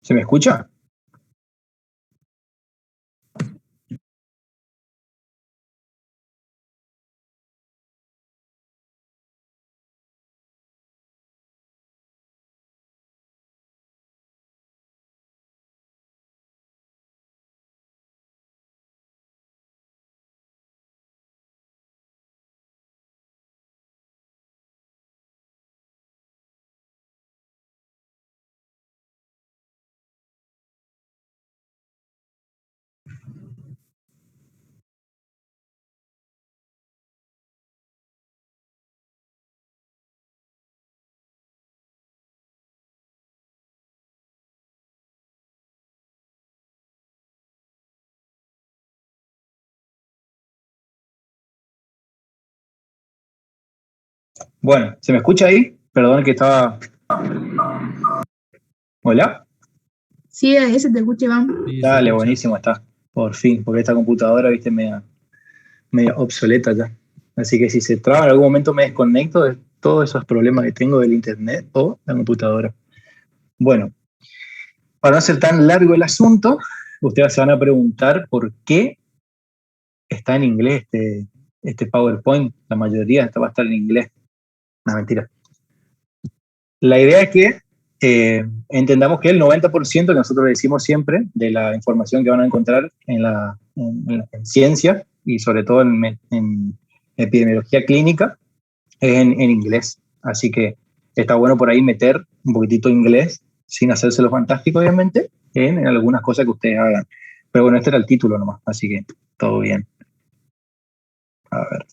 ¿Se me escucha? Bueno, ¿se me escucha ahí? Perdón que estaba... ¿Hola? Sí, ese te escucha, Iván. Sí, se Dale, escucha. buenísimo, está. Por fin, porque esta computadora, viste, media obsoleta ya. Así que si se traba en algún momento me desconecto de todos esos problemas que tengo del internet o la computadora. Bueno, para no ser tan largo el asunto, ustedes se van a preguntar por qué está en inglés este PowerPoint. La mayoría va a estar en inglés. No, mentira. La idea es que entendamos que el 90% que nosotros decimos siempre de la información que van a encontrar en ciencia y sobre todo en epidemiología clínica es en inglés. Así que está bueno por ahí meter un poquitito inglés sin hacérselo fantástico, obviamente, en algunas cosas que ustedes hagan. Pero bueno, este era el título nomás, así que todo bien. A ver.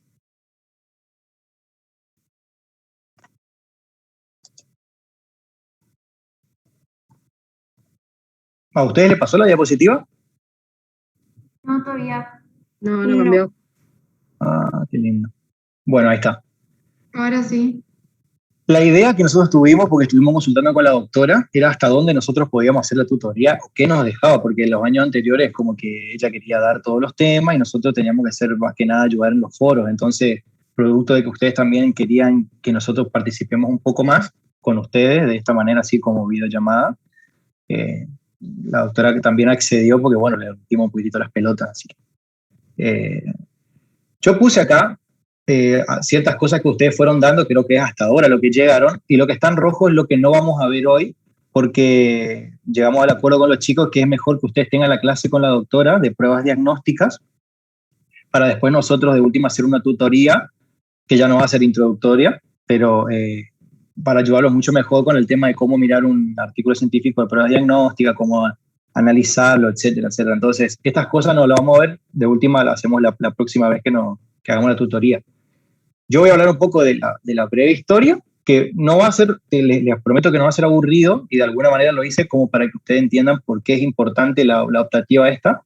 ¿A ustedes les pasó la diapositiva? No, todavía. No, no cambió. Ah, qué lindo. Bueno, ahí está. Ahora sí. La idea que nosotros tuvimos, porque estuvimos consultando con la doctora, era hasta dónde nosotros podíamos hacer la tutoría o qué nos dejaba, porque en los años anteriores como que ella quería dar todos los temas y nosotros teníamos que hacer más que nada ayudar en los foros. Entonces, producto de que ustedes también querían que nosotros participemos un poco más con ustedes, de esta manera así como videollamada, la doctora que también accedió porque, bueno, le dimos un poquitito las pelotas. Así que, yo puse acá ciertas cosas que ustedes fueron dando, creo que es hasta ahora lo que llegaron, y lo que está en rojo es lo que no vamos a ver hoy, porque llegamos al acuerdo con los chicos que es mejor que ustedes tengan la clase con la doctora de pruebas diagnósticas, para después nosotros de última hacer una tutoría, que ya no va a ser introductoria, pero para ayudarlos mucho mejor con el tema de cómo mirar un artículo científico de pruebas diagnósticas, cómo analizarlo, etcétera, etcétera. Entonces, estas cosas no las vamos a ver, de última las hacemos la próxima vez que hagamos la tutoría. Yo voy a hablar un poco de la breve historia, que no va a ser, les prometo que no va a ser aburrido, y de alguna manera lo hice como para que ustedes entiendan por qué es importante la optativa esta,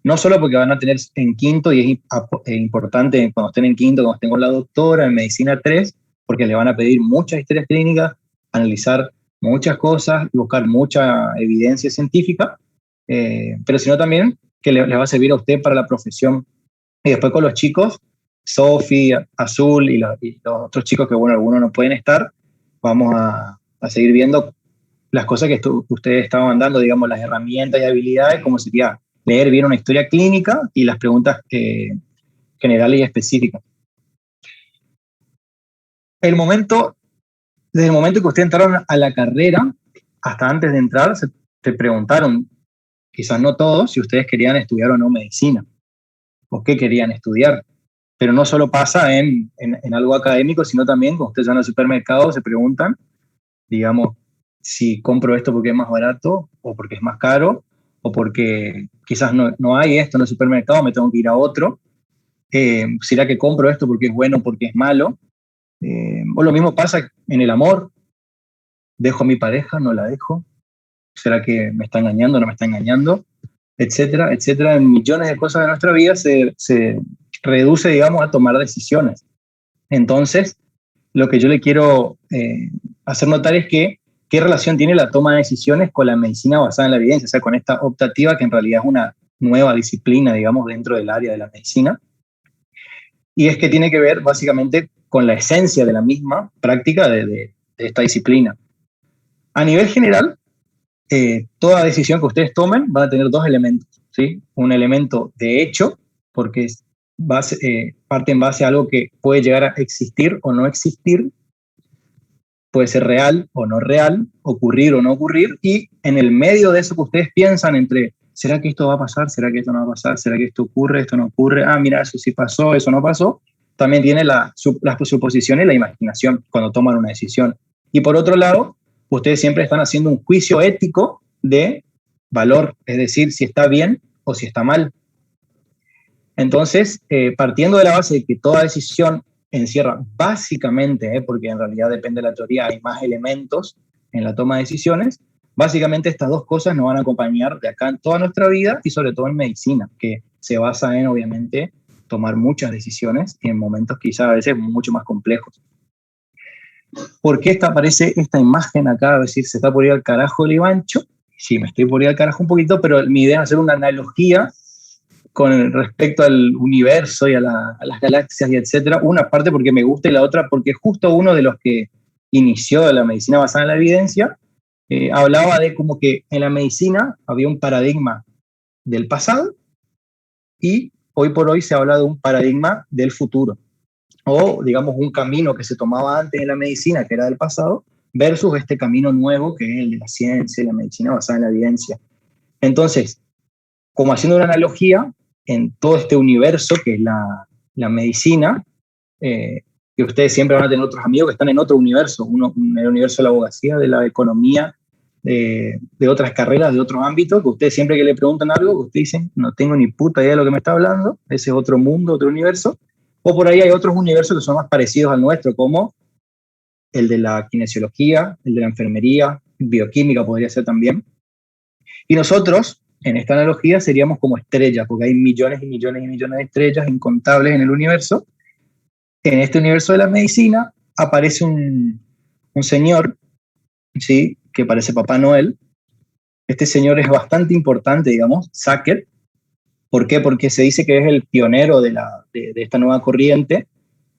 no solo porque van a tener en quinto, y es importante cuando estén en quinto, cuando estén con la doctora en Medicina 3, porque le van a pedir muchas historias clínicas, analizar muchas cosas y buscar mucha evidencia científica, pero sino también que les va a servir a usted para la profesión. Y después con los chicos, Sofi, Azul y los otros chicos que, bueno, algunos no pueden estar, vamos a seguir viendo las cosas que ustedes estaban dando, digamos, las herramientas y habilidades, como sería leer bien una historia clínica y las preguntas generales y específicas. Desde el momento que ustedes entraron a la carrera, hasta antes de entrar, se preguntaron, quizás no todos, si ustedes querían estudiar o no medicina, o qué querían estudiar. Pero no solo pasa en algo académico, sino también cuando ustedes van al supermercado se preguntan, digamos, si compro esto porque es más barato o porque es más caro o porque quizás no hay esto en el supermercado, me tengo que ir a otro. ¿Será que compro esto porque es bueno o porque es malo? O lo mismo pasa en el amor. ¿Dejo a mi pareja? ¿No la dejo? ¿Será que me está engañando? ¿No me está engañando? Etcétera, etcétera. En millones de cosas de nuestra vida se reduce, digamos, a tomar decisiones. Entonces, lo que yo le quiero hacer notar es que qué relación tiene la toma de decisiones con la medicina basada en la evidencia, o sea, con esta optativa que en realidad es nueva disciplina, digamos, dentro del área de la medicina, y es que tiene que ver básicamente con la esencia de la misma práctica de esta disciplina. A nivel general, toda decisión que ustedes tomen van a tener dos elementos, ¿sí? Un elemento de hecho, porque parte en base a algo que puede llegar a existir o no existir, puede ser real o no real, ocurrir o no ocurrir, y en el medio de eso que ustedes piensan entre, ¿será que esto va a pasar? ¿Será que esto no va a pasar? ¿Será que esto ocurre? ¿Esto no ocurre? Ah, mira, eso sí pasó, eso no pasó. También tiene las suposiciones y la imaginación cuando toman una decisión. Y por otro lado, ustedes siempre están haciendo un juicio ético de valor, es decir, si está bien o si está mal. Entonces, partiendo de la base de que toda decisión encierra básicamente, porque en realidad depende de la teoría, hay más elementos en la toma de decisiones, básicamente estas dos cosas nos van a acompañar de acá en toda nuestra vida y sobre todo en medicina, que se basa en, obviamente, tomar muchas decisiones y en momentos quizás a veces mucho más complejos. ¿Por qué aparece esta imagen acá? A decir, se está por ir al carajo el Ivancho. Sí, me estoy por ir al carajo un poquito, pero mi idea es hacer una analogía con respecto al universo y a las galaxias y etcétera. Una parte porque me gusta y la otra porque justo uno de los que inició la medicina basada en la evidencia hablaba de como que en la medicina había un paradigma del pasado y hoy por hoy se habla de un paradigma del futuro, o digamos un camino que se tomaba antes en la medicina, que era del pasado, versus este camino nuevo que es el de la ciencia y la medicina basada en la evidencia. Entonces, como haciendo una analogía, en todo este universo que es la medicina, que ustedes siempre van a tener otros amigos que están en otro universo, uno en el universo de la abogacía, de la economía, de otras carreras, de otros ámbitos, que ustedes siempre que le preguntan algo, ustedes dicen, no tengo ni puta idea de lo que me está hablando, ese es otro mundo, otro universo, o por ahí hay otros universos que son más parecidos al nuestro, como el de la kinesiología, el de la enfermería, bioquímica podría ser también. Y nosotros, en esta analogía, seríamos como estrellas, porque hay millones y millones y millones de estrellas incontables en el universo. En este universo de la medicina aparece un señor, ¿sí?, que parece Papá Noel. Este señor es bastante importante, digamos, Sackett. ¿Por qué? Porque se dice que es el pionero de esta nueva corriente.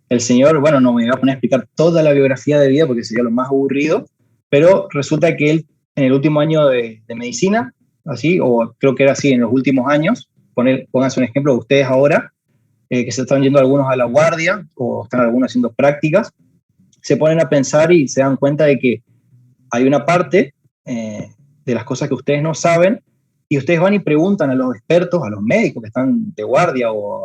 El señor, bueno, no me voy a poner a explicar toda la biografía de vida porque sería lo más aburrido, pero resulta que él en el último año de medicina, así, o creo que era así, en los últimos años, pónganse un ejemplo de ustedes ahora, que se están yendo algunos a la guardia o están algunos haciendo prácticas, se ponen a pensar y se dan cuenta de que hay una parte de las cosas que ustedes no saben y ustedes van y preguntan a los expertos, a los médicos que están de guardia o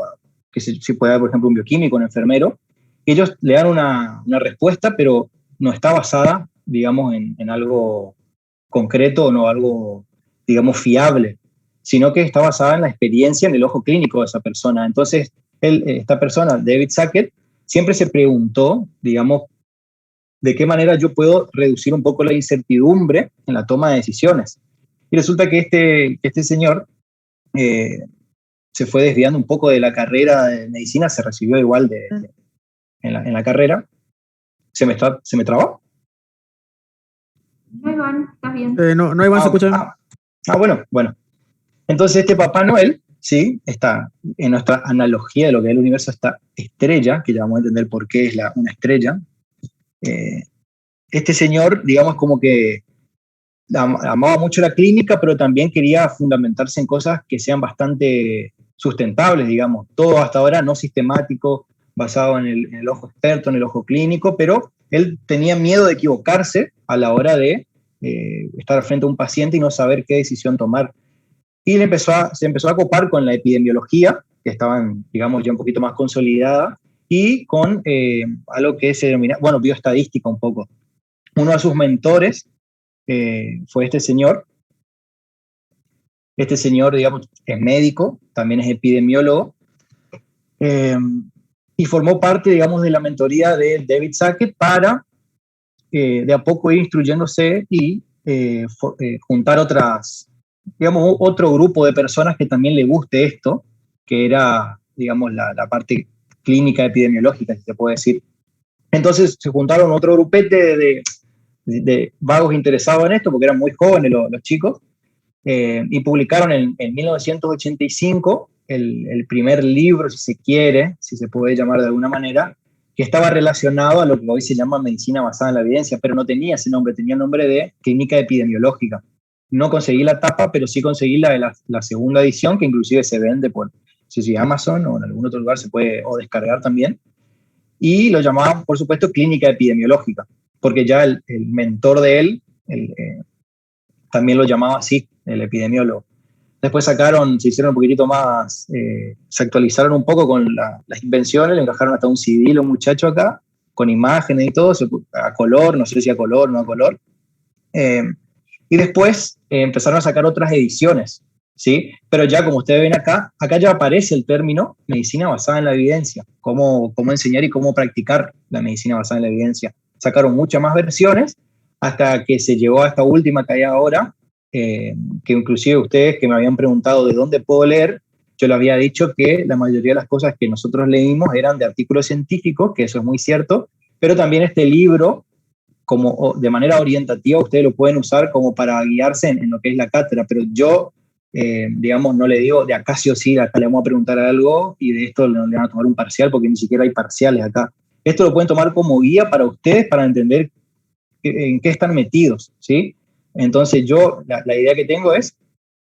que si puede haber, por ejemplo, un bioquímico, un enfermero, y ellos le dan una respuesta, pero no está basada, digamos, en algo concreto o no algo, digamos, fiable, sino que está basada en la experiencia, en el ojo clínico de esa persona. Entonces, esta persona, David Sackett, siempre se preguntó, digamos, de qué manera yo puedo reducir un poco la incertidumbre en la toma de decisiones. Y resulta que este señor se fue desviando un poco de la carrera de medicina, se recibió igual en la carrera. ¿Se me trabó? No, Iván, ¿estás bien? No, Iván, se escucha. Bueno. Entonces este Papá Noel, sí, está en nuestra analogía de lo que es el universo, esta estrella, que ya vamos a entender por qué es una estrella. Este señor, digamos, como que amaba mucho la clínica, pero también quería fundamentarse en cosas que sean bastante sustentables, digamos, todo hasta ahora no sistemático, basado en el ojo experto, en el ojo clínico, pero él tenía miedo de equivocarse a la hora de estar frente a un paciente y no saber qué decisión tomar. Y se empezó a copar con la epidemiología, que estaban, digamos, ya un poquito más consolidada, y con algo que se denomina, bueno, bioestadística un poco. Uno de sus mentores fue este señor. Este señor, digamos, es médico, también es epidemiólogo, y formó parte, digamos, de la mentoría de David Sackett para de a poco ir instruyéndose y juntar otro grupo de personas que también le guste esto, que era, digamos, la parte clínica epidemiológica, si se puede decir. Entonces se juntaron otro grupete de vagos interesados en esto, porque eran muy jóvenes los chicos, y publicaron en 1985 el primer libro, si se quiere, si se puede llamar de alguna manera, que estaba relacionado a lo que hoy se llama medicina basada en la evidencia, pero no tenía ese nombre, tenía el nombre de clínica epidemiológica. No conseguí la tapa, pero sí conseguí la segunda edición, que inclusive se vende por, no sé si Amazon o en algún otro lugar se puede o descargar también. Y lo llamaban, por supuesto, clínica epidemiológica, porque ya el mentor de él también lo llamaba así, el epidemiólogo. Después se hicieron un poquitito más, se actualizaron un poco con las invenciones, le encajaron hasta un CD los muchachos acá, con imágenes y todo, a color, no sé si a color o no a color. Y después empezaron a sacar otras ediciones, ¿sí? Pero ya como ustedes ven acá ya aparece el término medicina basada en la evidencia, cómo enseñar y cómo practicar la medicina basada en la evidencia. Sacaron muchas más versiones hasta que se llegó a esta última que hay ahora, que inclusive ustedes que me habían preguntado de dónde puedo leer, yo les había dicho que la mayoría de las cosas que nosotros leímos eran de artículos científicos, que eso es muy cierto, pero también este libro, como de manera orientativa, ustedes lo pueden usar como para guiarse en lo que es la cátedra, pero yo, digamos, no le digo de acá sí o sí, de acá le vamos a preguntar algo y de esto le van a tomar un parcial, porque ni siquiera hay parciales acá. Esto lo pueden tomar como guía para ustedes, para entender en qué están metidos, ¿sí? Entonces yo, la idea que tengo es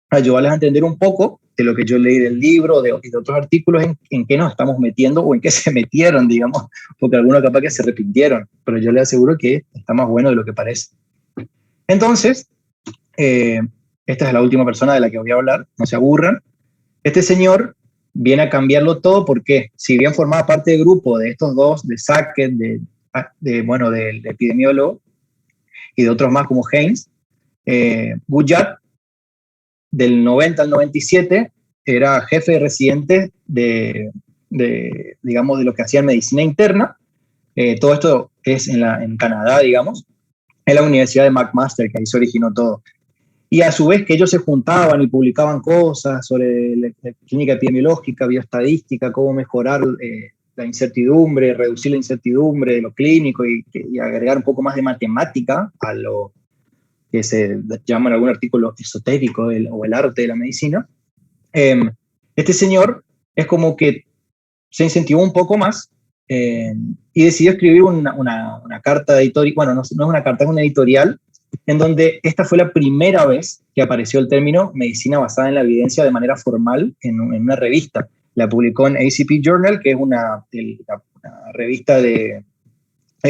ayudarles a entender un poco de lo que yo leí del libro y de otros artículos en qué nos estamos metiendo o en qué se metieron, digamos, porque algunos capaz que se arrepintieron, pero yo les aseguro que está más bueno de lo que parece. Entonces, esta es la última persona de la que voy a hablar, no se aburran. Este señor viene a cambiarlo todo porque si bien formaba parte del grupo de estos dos, de Sackett, del epidemiólogo y de otros más como Haynes, Gujarat, del 90 al 97, era jefe de residente digamos, de lo que hacían medicina interna. Todo esto es en Canadá, digamos, en la Universidad de McMaster, que ahí se originó todo. Y a su vez que ellos se juntaban y publicaban cosas sobre la clínica epidemiológica, bioestadística, cómo mejorar la incertidumbre, reducir la incertidumbre de lo clínico y agregar un poco más de matemática a lo que se llama en algún artículo esotérico o el arte de la medicina. Este señor es como que se incentivó un poco más y decidió escribir una carta editorial, bueno, no es una carta, es una editorial, en donde esta fue la primera vez que apareció el término medicina basada en la evidencia de manera formal en una revista. La publicó en ACP Journal, que es una revista de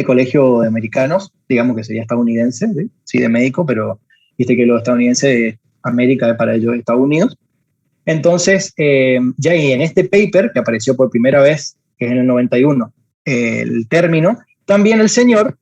colegio de americanos, digamos que sería estadounidense, ¿sí? De médico, pero viste que los estadounidenses, América para ellos Estados Unidos. Entonces, ya en este paper, que apareció por primera vez, que es en el 91, el término, también el señor,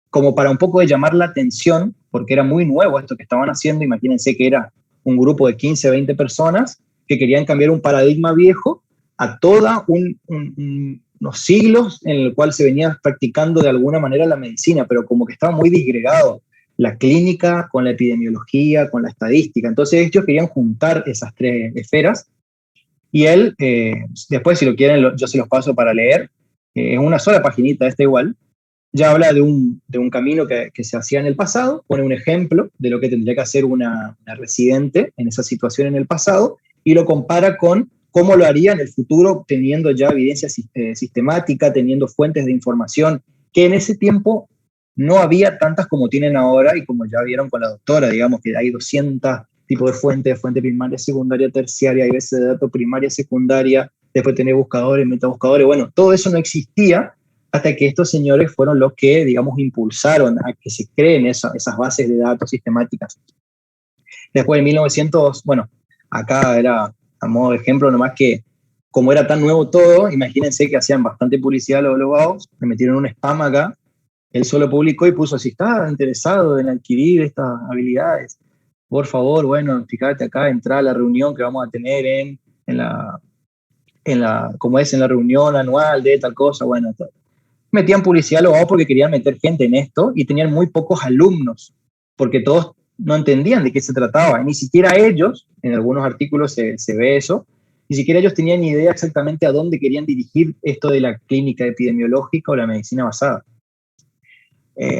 como para un poco de llamar la atención, porque era muy nuevo esto que estaban haciendo, imagínense que era un grupo de 15, 20 personas que querían cambiar un paradigma viejo a toda unos siglos en el cual se venía practicando de alguna manera la medicina, pero como que estaba muy disgregado la clínica con la epidemiología, con la estadística. Entonces ellos querían juntar esas tres esferas y él, después si lo quieren, yo se los paso para leer, es una sola paginita, esta igual, ya habla de un camino que se hacía en el pasado, pone un ejemplo de lo que tendría que hacer una residente en esa situación en el pasado y lo compara con cómo lo haría en el futuro teniendo ya evidencia sistemática, teniendo fuentes de información que en ese tiempo no había tantas como tienen ahora y como ya vieron con la doctora, digamos que hay 200 tipos de fuente primaria, secundaria, terciaria, hay veces de datos primaria, secundaria, después tener buscadores, metabuscadores, bueno, todo eso no existía hasta que estos señores fueron los que, digamos, impulsaron a que se creen esas bases de datos sistemáticas. Después en 1900, bueno, acá era a modo de ejemplo nomás que como era tan nuevo todo, imagínense que hacían bastante publicidad los abogados, me metieron un spam acá, él solo publicó y puso, si estás interesado en adquirir estas habilidades, por favor, bueno, fíjate acá, entra a la reunión que vamos a tener como es en la reunión anual de tal cosa, bueno, metían publicidad a los abogados porque querían meter gente en esto y tenían muy pocos alumnos, porque todos no entendían de qué se trataba, y ni siquiera ellos, en algunos artículos se ve eso, ni siquiera ellos tenían ni idea exactamente a dónde querían dirigir esto de la clínica epidemiológica o la medicina basada.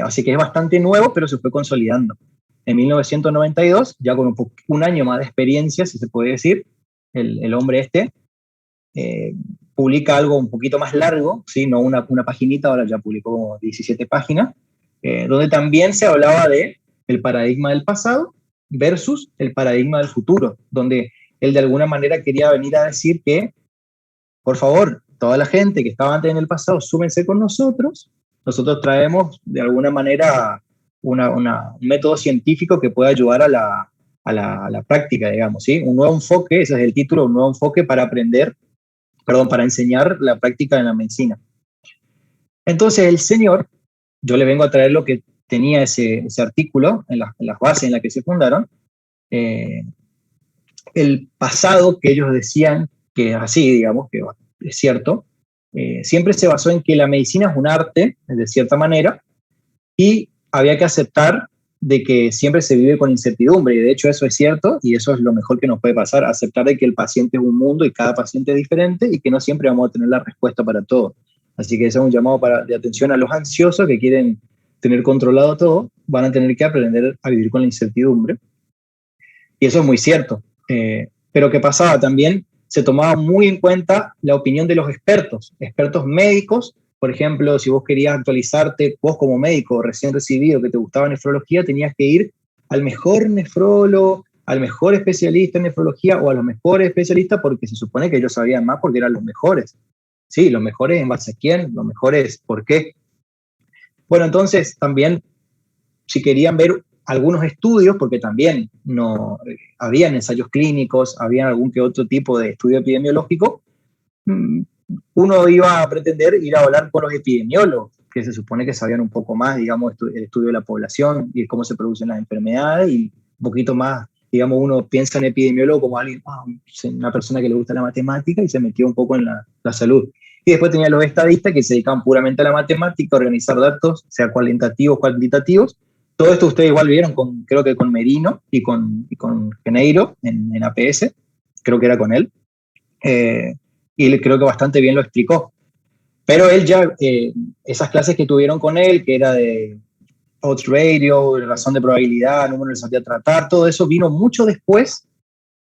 Así que es bastante nuevo, pero se fue consolidando. En 1992, ya con un año más de experiencia, si se puede decir, el hombre publica algo un poquito más largo, ¿sí? No una paginita, ahora ya publicó como 17 páginas, donde también se hablaba de el paradigma del pasado versus el paradigma del futuro, donde él de alguna manera quería venir a decir que, por favor, toda la gente que estaba antes en el pasado, súmense con nosotros traemos de alguna manera un método científico que pueda ayudar a la práctica, digamos, ¿sí? Un nuevo enfoque, ese es el título, un nuevo enfoque para para enseñar la práctica de la medicina. Entonces el señor, yo le vengo a traer lo que tenía ese artículo en las bases en las que se fundaron, el pasado que ellos decían que es así, digamos, que es cierto, siempre se basó en que la medicina es un arte, de cierta manera, y había que aceptar de que siempre se vive con incertidumbre, y de hecho eso es cierto, y eso es lo mejor que nos puede pasar, aceptar de que el paciente es un mundo y cada paciente es diferente y que no siempre vamos a tener la respuesta para todo. Así que ese es un llamado de atención a los ansiosos que quieren tener controlado todo, van a tener que aprender a vivir con la incertidumbre. Y eso es muy cierto. Pero ¿qué pasaba? También se tomaba muy en cuenta la opinión de los expertos médicos. Por ejemplo, si vos querías actualizarte, vos como médico recién recibido que te gustaba nefrología, tenías que ir al mejor nefrólogo, al mejor especialista en nefrología o a los mejores especialistas porque se supone que ellos sabían más porque eran los mejores. Sí, los mejores en base a quién, los mejores por qué. Bueno, entonces también si querían ver algunos estudios, porque también no habían ensayos clínicos, había algún que otro tipo de estudio epidemiológico, uno iba a pretender ir a hablar con los epidemiólogos, que se supone que sabían un poco más, digamos, el estudio de la población y cómo se producen las enfermedades, y un poquito más, digamos, uno piensa en epidemiólogo como alguien, una persona que le gusta la matemática y se metió un poco en la salud. Y después tenía los estadistas que se dedicaban puramente a la matemática, a organizar datos, sea cualitativos, cuantitativos. Todo esto ustedes igual vieron, creo que con Merino y con Geneiro en APS, creo que era con él. Y creo que bastante bien lo explicó. Pero él ya, esas clases que tuvieron con él, que era de odds ratio, razón de probabilidad, número necesario a tratar, todo eso vino mucho después,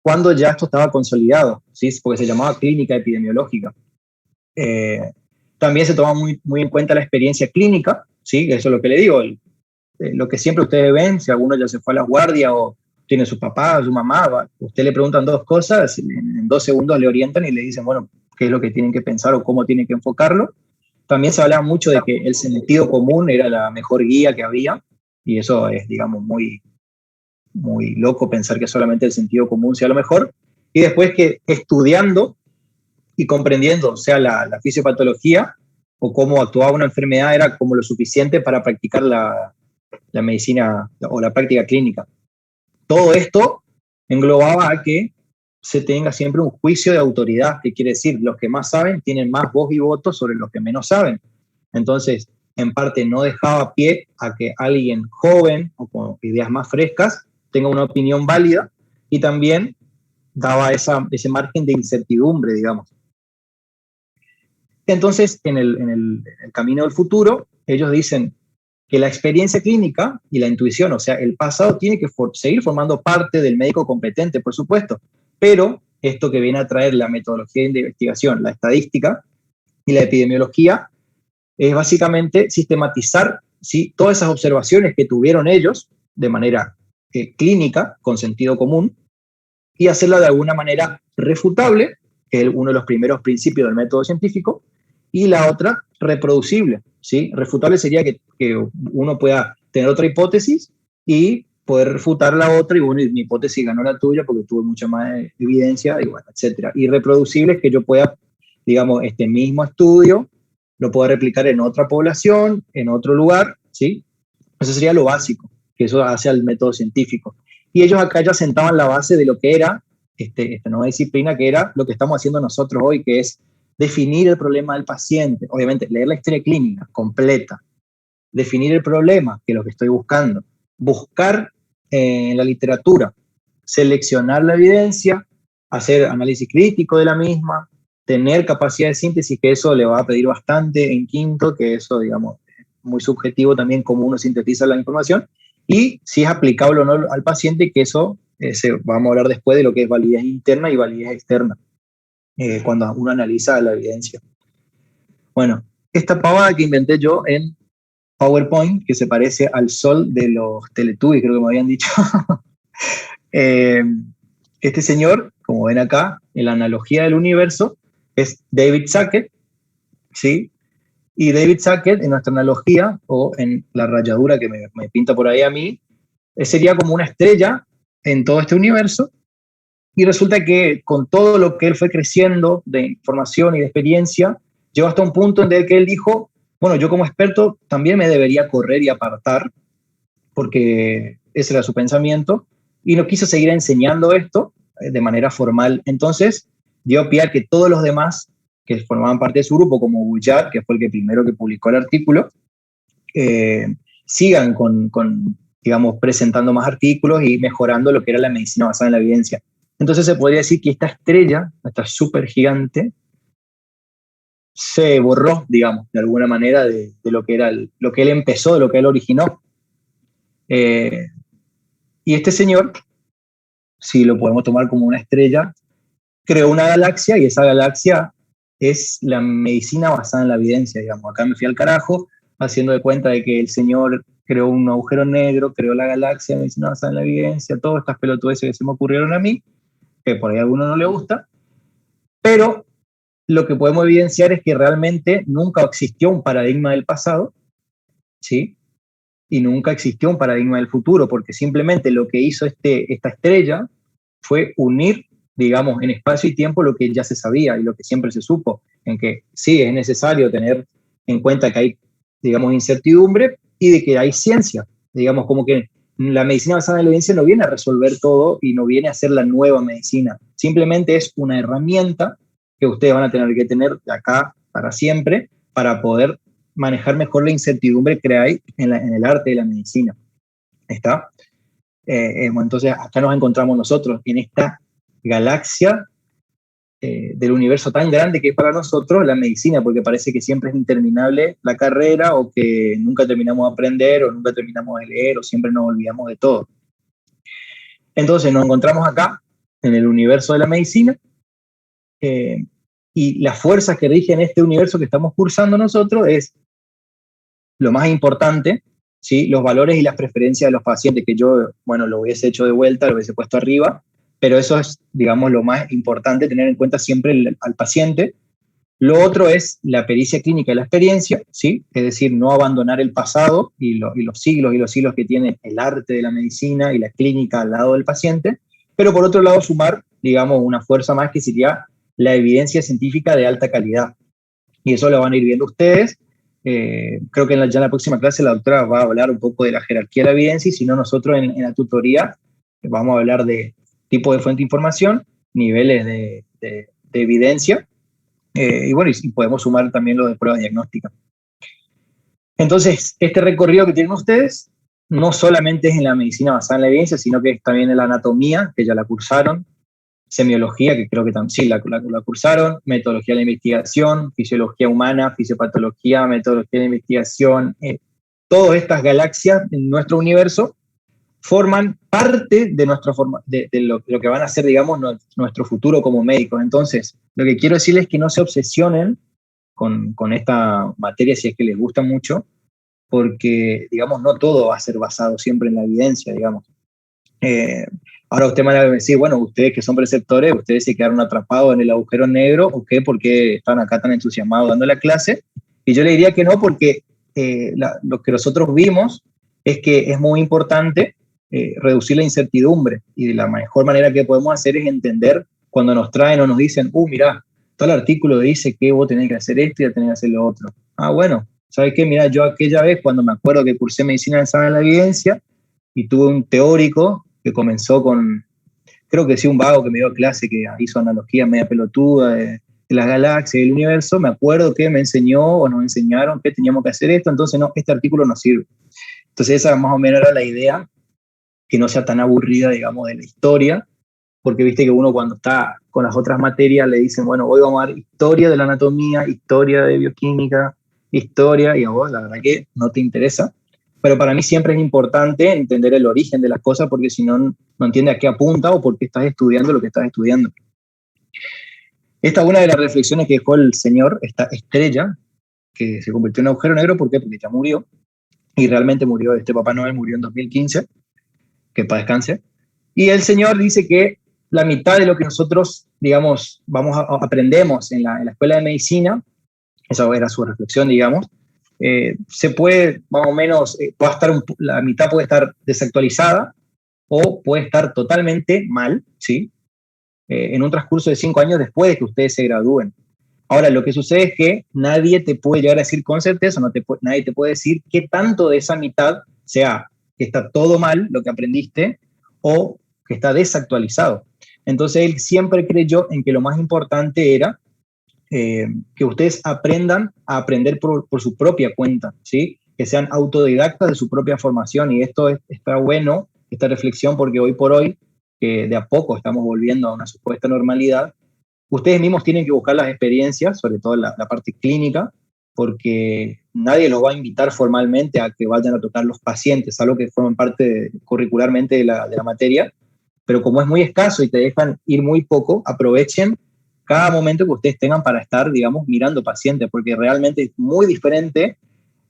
cuando ya esto estaba consolidado, ¿sí? Porque se llamaba clínica epidemiológica. También se toma muy en cuenta la experiencia clínica, ¿sí? Eso es lo que le digo, lo que siempre ustedes ven, si alguno ya se fue a la guardia o tiene su papá o su mamá, usted le preguntan dos cosas, en 2 segundos le orientan y le dicen, bueno, qué es lo que tienen que pensar o cómo tienen que enfocarlo. También se hablaba mucho de que el sentido común era la mejor guía que había, y eso es, digamos, muy loco pensar que solamente el sentido común sea lo mejor. Y después que estudiando y comprendiendo, o sea, la fisiopatología o cómo actuaba una enfermedad era como lo suficiente para practicar la medicina o la práctica clínica. Todo esto englobaba a que se tenga siempre un juicio de autoridad, que quiere decir, los que más saben tienen más voz y voto sobre los que menos saben. Entonces, en parte no dejaba pie a que alguien joven o con ideas más frescas tenga una opinión válida, y también daba ese margen de incertidumbre, digamos. Entonces, en el camino del futuro, ellos dicen que la experiencia clínica y la intuición, o sea, el pasado tiene que seguir formando parte del médico competente, por supuesto, pero esto que viene a traer la metodología de investigación, la estadística y la epidemiología, es básicamente sistematizar, ¿sí?, todas esas observaciones que tuvieron ellos de manera clínica, con sentido común, y hacerla de alguna manera refutable, que es uno de los primeros principios del método científico, y la otra, reproducible, ¿sí? Refutable sería que uno pueda tener otra hipótesis y poder refutar la otra, y bueno, mi hipótesis ganó la tuya porque tuve mucha más evidencia, y bueno, etcétera. Y reproducible es que yo pueda, digamos, este mismo estudio lo pueda replicar en otra población, en otro lugar, ¿sí? Eso sería lo básico, que eso hace al método científico. Y ellos acá ya sentaban la base de lo que era esta nueva disciplina, que era lo que estamos haciendo nosotros hoy, que es definir el problema del paciente, obviamente leer la historia clínica completa, definir el problema, que es lo que estoy buscando, buscar en la literatura, seleccionar la evidencia, hacer análisis crítico de la misma, tener capacidad de síntesis, que eso le va a pedir bastante en quinto, que eso, digamos, muy subjetivo también cómo uno sintetiza la información, y si es aplicable o no al paciente, que eso vamos a hablar después de lo que es validez interna y validez externa, cuando uno analiza la evidencia. Bueno, esta pavada que inventé yo en PowerPoint, que se parece al sol de los Teletubbies, creo que me habían dicho. Este señor, como ven acá, en la analogía del universo, es David Sackett, ¿sí? Y David Sackett, en nuestra analogía, o en la rayadura que me pinta por ahí a mí, sería como una estrella en todo este universo, y resulta que con todo lo que él fue creciendo de información y de experiencia, llegó hasta un punto en el que él dijo, bueno, yo como experto también me debería correr y apartar, porque ese era su pensamiento, y no quiso seguir enseñando esto de manera formal. Entonces dio pie a que todos los demás que formaban parte de su grupo, como Bouchard, que fue el que primero que publicó el artículo, sigan digamos, presentando más artículos y mejorando lo que era la medicina basada en la evidencia. Entonces se podría decir que esta estrella, esta súper gigante, se borró, digamos, de alguna manera de lo que era lo que él empezó, de lo que él originó. Y este señor, si lo podemos tomar como una estrella, creó una galaxia, y esa galaxia es la medicina basada en la evidencia, digamos. Acá me fui al carajo, haciendo de cuenta de que el señor creó un agujero negro, creó la galaxia, medicina basada en la evidencia, todas estas pelotudeces que se me ocurrieron a mí, que por ahí a alguno no le gusta, pero lo que podemos evidenciar es que realmente nunca existió un paradigma del pasado, ¿sí? Y nunca existió un paradigma del futuro, porque simplemente lo que hizo esta estrella fue unir, digamos, en espacio y tiempo lo que ya se sabía y lo que siempre se supo, en que sí, es necesario tener en cuenta que hay, digamos, incertidumbre y de que hay ciencia. Digamos, como que la medicina basada en la evidencia no viene a resolver todo y no viene a ser la nueva medicina. Simplemente es una herramienta que ustedes van a tener que tener de acá para siempre para poder manejar mejor la incertidumbre que hay en el arte de la medicina. ¿Está? Bueno, entonces acá nos encontramos nosotros en esta galaxia del universo tan grande que es para nosotros la medicina, porque parece que siempre es interminable la carrera, o que nunca terminamos de aprender, o nunca terminamos de leer, o siempre nos olvidamos de todo. Entonces nos encontramos acá en el universo de la medicina, y las fuerzas que rigen este universo que estamos cursando nosotros es lo más importante, ¿sí? Los valores y las preferencias de los pacientes, que yo, bueno, lo hubiese hecho de vuelta, lo hubiese puesto arriba, pero eso es, digamos, lo más importante, tener en cuenta siempre al paciente. Lo otro es la pericia clínica y la experiencia, ¿sí? Es decir, no abandonar el pasado y los siglos que tiene el arte de la medicina y la clínica al lado del paciente, pero por otro lado sumar, digamos, una fuerza más que sería la evidencia científica de alta calidad. Y eso lo van a ir viendo ustedes. Creo que ya en la próxima clase la doctora va a hablar un poco de la jerarquía de la evidencia, y si no, nosotros en la tutoría vamos a hablar de tipo de fuente de información, niveles de evidencia, y bueno, y podemos sumar también lo de pruebas diagnósticas. Entonces, este recorrido que tienen ustedes no solamente es en la medicina basada en la evidencia, sino que es también en la anatomía, que ya la cursaron, semiología, que creo que también sí la cursaron, metodología de la investigación, fisiología humana, fisiopatología, metodología de la investigación. Todas estas galaxias en nuestro universo forman parte de, de lo que van a ser, digamos, nuestro futuro como médicos. Entonces, lo que quiero decirles es que no se obsesionen con esta materia si es que les gusta mucho, porque, digamos, no todo va a ser basado siempre en la evidencia, digamos. Ahora usted me va a decir, bueno, ustedes que son preceptores, ustedes se quedaron atrapados en el agujero negro, ¿o qué? ¿Por qué están acá tan entusiasmados dando la clase? Y yo le diría que no, porque lo que nosotros vimos es que es muy importante reducir la incertidumbre, y la mejor manera que podemos hacer es entender cuando nos traen o nos dicen, mira, todo el artículo dice que vos tenés que hacer esto y tenés que hacer lo otro. Bueno, ¿sabes qué? Mira, yo aquella vez cuando me acuerdo que cursé medicina basada en la evidencia y tuve un teórico que comenzó con, creo que sí, un vago que me dio clase que hizo analogía media pelotuda de las galaxias y el universo, me acuerdo que me enseñó o nos enseñaron que teníamos que hacer esto, entonces no, este artículo no sirve. Entonces esa más o menos era la idea, que no sea tan aburrida, digamos, de la historia, porque viste que uno cuando está con las otras materias le dicen, bueno, hoy vamos a dar historia de la anatomía, historia de bioquímica, historia, y a vos la verdad que no te interesa. pero para mí siempre es importante entender el origen de las cosas, porque si no, no entiendes a qué apunta o por qué estás estudiando lo que estás estudiando. Esta es una de las reflexiones que dejó el señor, esta estrella, que se convirtió en un agujero negro. ¿Por qué? Porque ya murió, y realmente murió. Este Papá Noel murió en 2015, que para descanse. Y el señor dice que la mitad de lo que nosotros, digamos, aprendemos en la escuela de medicina, esa era su reflexión, digamos, se puede, más o menos, puede estar la mitad puede estar desactualizada o puede estar totalmente mal, ¿sí? En un transcurso de 5 años después de que ustedes se gradúen. Ahora, lo que sucede es que nadie te puede llegar a decir con certeza, nadie te puede decir qué tanto de esa mitad sea que está todo mal, lo que aprendiste, o que está desactualizado. Entonces, él siempre creyó en que lo más importante era que ustedes aprendan a aprender por su propia cuenta, ¿sí? Que sean autodidactas de su propia formación. Y esto está bueno, esta reflexión, porque hoy por hoy, que de a poco estamos volviendo a una supuesta normalidad, ustedes mismos tienen que buscar las experiencias, sobre todo la parte clínica, porque nadie los va a invitar formalmente a que vayan a tocar los pacientes, algo que forman parte curricularmente de la materia, pero como es muy escaso y te dejan ir muy poco, aprovechen cada momento que ustedes tengan para estar, digamos, mirando pacientes, porque realmente es muy diferente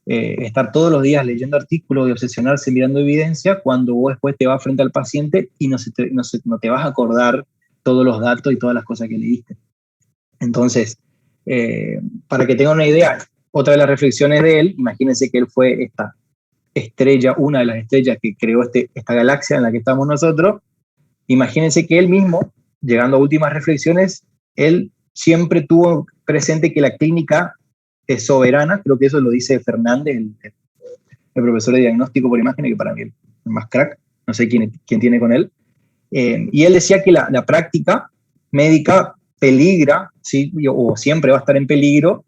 estar todos los días leyendo artículos y obsesionarse mirando evidencia cuando vos después te vas frente al paciente y no te vas a acordar todos los datos y todas las cosas que leíste. Entonces, para que tengan una idea, otra de las reflexiones de él, imagínense que él fue esta estrella, una de las estrellas que creó esta galaxia en la que estamos nosotros. Imagínense que él mismo, llegando a últimas reflexiones, él siempre tuvo presente que la clínica es soberana. Creo que eso lo dice Fernández, el profesor de diagnóstico por imágenes, que para mí es el más crack, no sé quién tiene con él. Y él decía que la práctica médica peligra, ¿sí? O siempre va a estar en peligro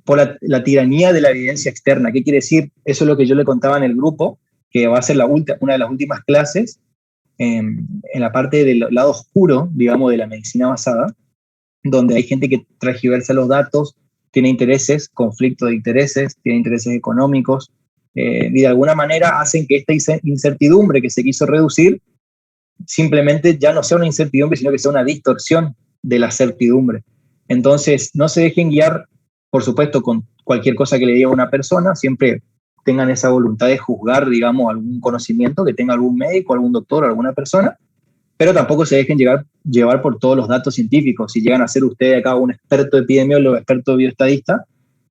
por la tiranía de la evidencia externa. ¿Qué quiere decir? Eso es lo que yo le contaba en el grupo, que va a ser una de las últimas clases, en la parte del lado oscuro, digamos, de la medicina basada, donde hay gente que transgiversa los datos, tiene intereses, conflicto de intereses, tiene intereses económicos, y de alguna manera hacen que esta incertidumbre que se quiso reducir simplemente ya no sea una incertidumbre, sino que sea una distorsión de la certidumbre. Entonces, no se dejen guiar, por supuesto, con cualquier cosa que le diga una persona, siempre tengan esa voluntad de juzgar, digamos, algún conocimiento que tenga algún médico, algún doctor, alguna persona, pero tampoco se dejen llevar por todos los datos científicos. Si llegan a ser ustedes acá un experto epidemiólogo, experto bioestadista,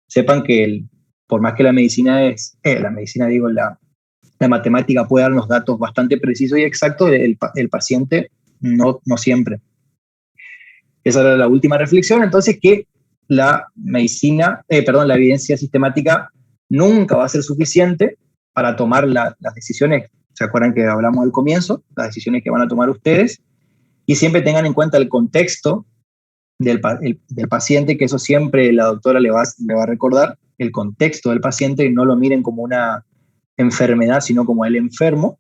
sepan que por más que la medicina la matemática puede darnos datos bastante precisos y exactos, el paciente no siempre. Esa era la última reflexión. Entonces, que la evidencia sistemática nunca va a ser suficiente para tomar las decisiones. ¿Se acuerdan que hablamos al comienzo? Las decisiones que van a tomar ustedes. Y siempre tengan en cuenta el contexto del paciente, que eso siempre la doctora le va a recordar, el contexto del paciente, y no lo miren como una enfermedad, sino como el enfermo,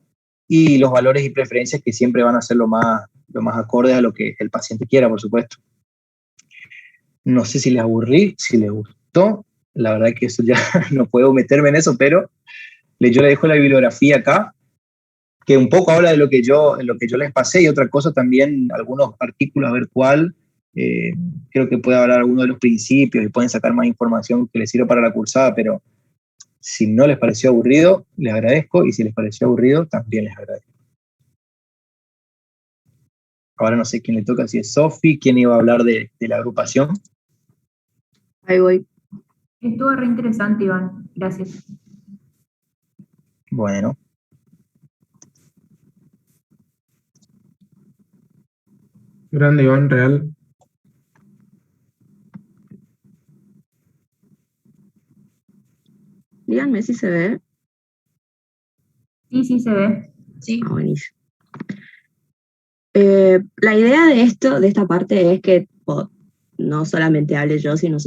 y los valores y preferencias que siempre van a ser lo más acordes a lo que el paciente quiera, por supuesto. No sé si les aburrí, si les gustó, la verdad que eso ya no puedo meterme en eso, pero yo le dejo la bibliografía acá, que un poco habla de lo que yo les pasé, y otra cosa también, algunos artículos, a ver cuál, creo que puede hablar alguno de los principios y pueden sacar más información que les sirva para la cursada, pero si no les pareció aburrido, les agradezco, y si les pareció aburrido, también les agradezco. Ahora no sé quién le toca, si es Sofi, quién iba a hablar de la agrupación. Ahí voy. Estuvo re interesante, Iván. Gracias. Bueno. Grande, Iván, real. Díganme si se ve. Sí, se ve. Sí. Ah, buenísimo. La idea de esta parte es que no solamente hable yo, sino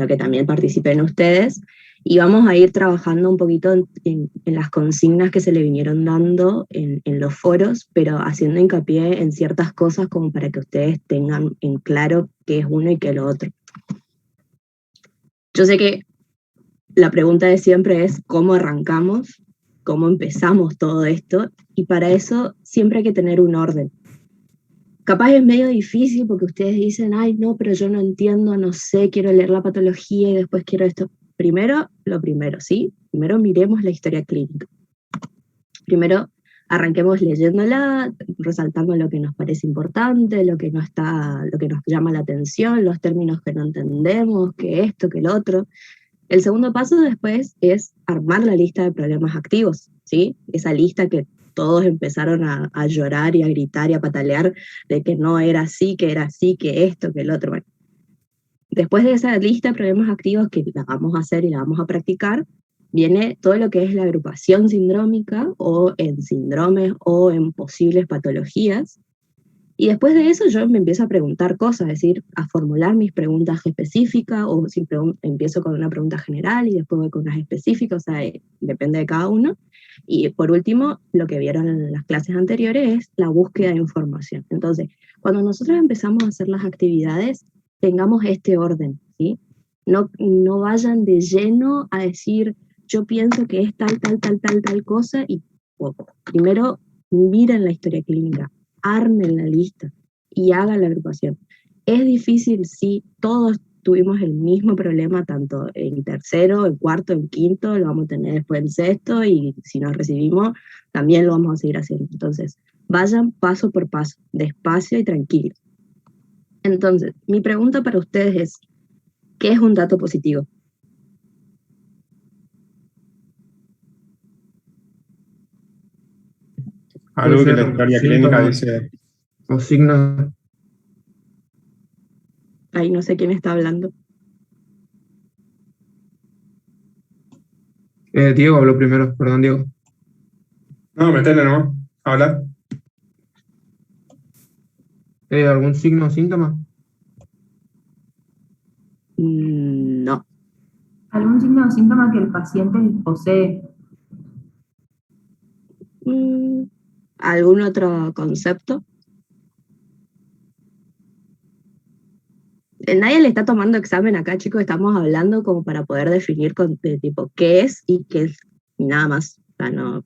que también participen ustedes, y vamos a ir trabajando un poquito en las consignas que se le vinieron dando en los foros, pero haciendo hincapié en ciertas cosas como para que ustedes tengan en claro qué es uno y qué es lo otro. Yo sé que la pregunta de siempre es cómo arrancamos, cómo empezamos todo esto, y para eso siempre hay que tener un orden. Capaz es medio difícil porque ustedes dicen, ay, no, pero yo no entiendo, no sé, quiero leer la patología y después quiero esto. Primero, lo primero, ¿sí? Primero miremos la historia clínica. Primero, arranquemos leyéndola, resaltando lo que nos parece importante, lo que nos llama la atención, los términos que no entendemos, que esto, que el otro. El segundo paso después es armar la lista de problemas activos, ¿sí? Esa lista que todos empezaron a llorar y a gritar y a patalear de que no era así, que era así, que esto, que el otro. Bueno, después de esa lista de problemas activos que la vamos a hacer y la vamos a practicar, viene todo lo que es la agrupación sindrómica o en síndromes o en posibles patologías. Y después de eso yo me empiezo a preguntar cosas, es decir, a formular mis preguntas específicas, o si empiezo con una pregunta general y después voy con unas específicas, o sea, depende de cada uno. Y por último, lo que vieron en las clases anteriores es la búsqueda de información. Entonces, cuando nosotros empezamos a hacer las actividades, tengamos este orden, ¿sí? No vayan de lleno a decir, yo pienso que es tal cosa, y primero miren la historia clínica, armen la lista y hagan la agrupación. Es difícil, sí, todos tuvimos el mismo problema, tanto en tercero, en cuarto, en quinto, lo vamos a tener después en sexto, y si nos recibimos, también lo vamos a seguir haciendo. Entonces, vayan paso por paso, despacio y tranquilo. Entonces, mi pregunta para ustedes es, ¿qué es un dato positivo? Puede Algo que ser la historia clínica síntomas dice. o signos. Ahí no sé quién está hablando. Diego habló primero, perdón, Diego. No, metele nomás. Habla. ¿Algún signo o síntoma? No. ¿Algún signo o síntoma que el paciente posee? ¿Algún otro concepto? Nadie le está tomando examen acá, chicos, estamos hablando como para poder definir tipo qué es y qué es, y nada más. O sea, no,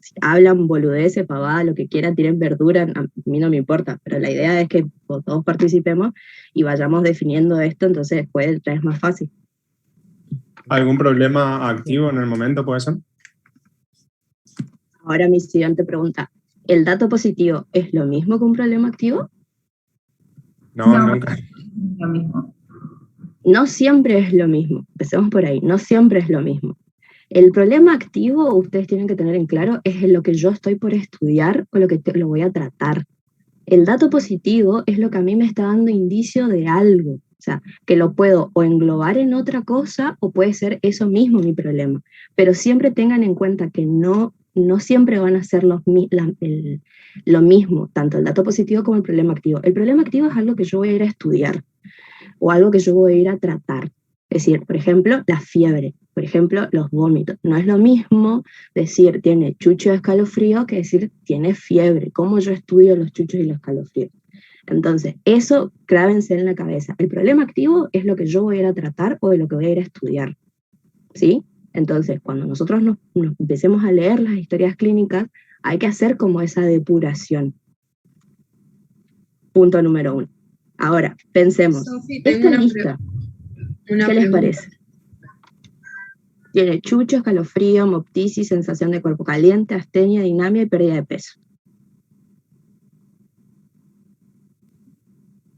si hablan boludeces, pavada, lo que quieran, tienen verdura, a mí no me importa, pero la idea es que todos participemos y vayamos definiendo esto, entonces después es más fácil. ¿Algún problema activo en el momento puede ser? Ahora mi siguiente pregunta, ¿el dato positivo es lo mismo que un problema activo? No, No. nunca. Lo mismo. No siempre es lo mismo, empecemos por ahí, no siempre es lo mismo. El problema activo, ustedes tienen que tener en claro, es lo que yo estoy por estudiar o lo que lo voy a tratar. El dato positivo es lo que a mí me está dando indicio de algo, o sea, que lo puedo o englobar en otra cosa o puede ser eso mismo mi problema. Pero siempre tengan en cuenta que no siempre van a ser lo mismo, tanto el dato positivo como el problema activo. El problema activo es algo que yo voy a ir a estudiar o algo que yo voy a ir a tratar. Es decir, por ejemplo, la fiebre, por ejemplo, los vómitos. No es lo mismo decir tiene chucho de escalofrío que decir tiene fiebre. ¿Cómo yo estudio los chuchos y los escalofríos? Entonces, eso grábense en la cabeza. El problema activo es lo que yo voy a ir a tratar o de lo que voy a ir a estudiar, ¿sí? Entonces, cuando nosotros nos empecemos a leer las historias clínicas, hay que hacer como esa depuración. Punto número 1. Ahora, pensemos, Sofi, tengo esta una lista, una ¿qué les pregunta. parece? Tiene chucho, escalofrío, hemoptisis, sensación de cuerpo caliente, astenia, dinamia y pérdida de peso.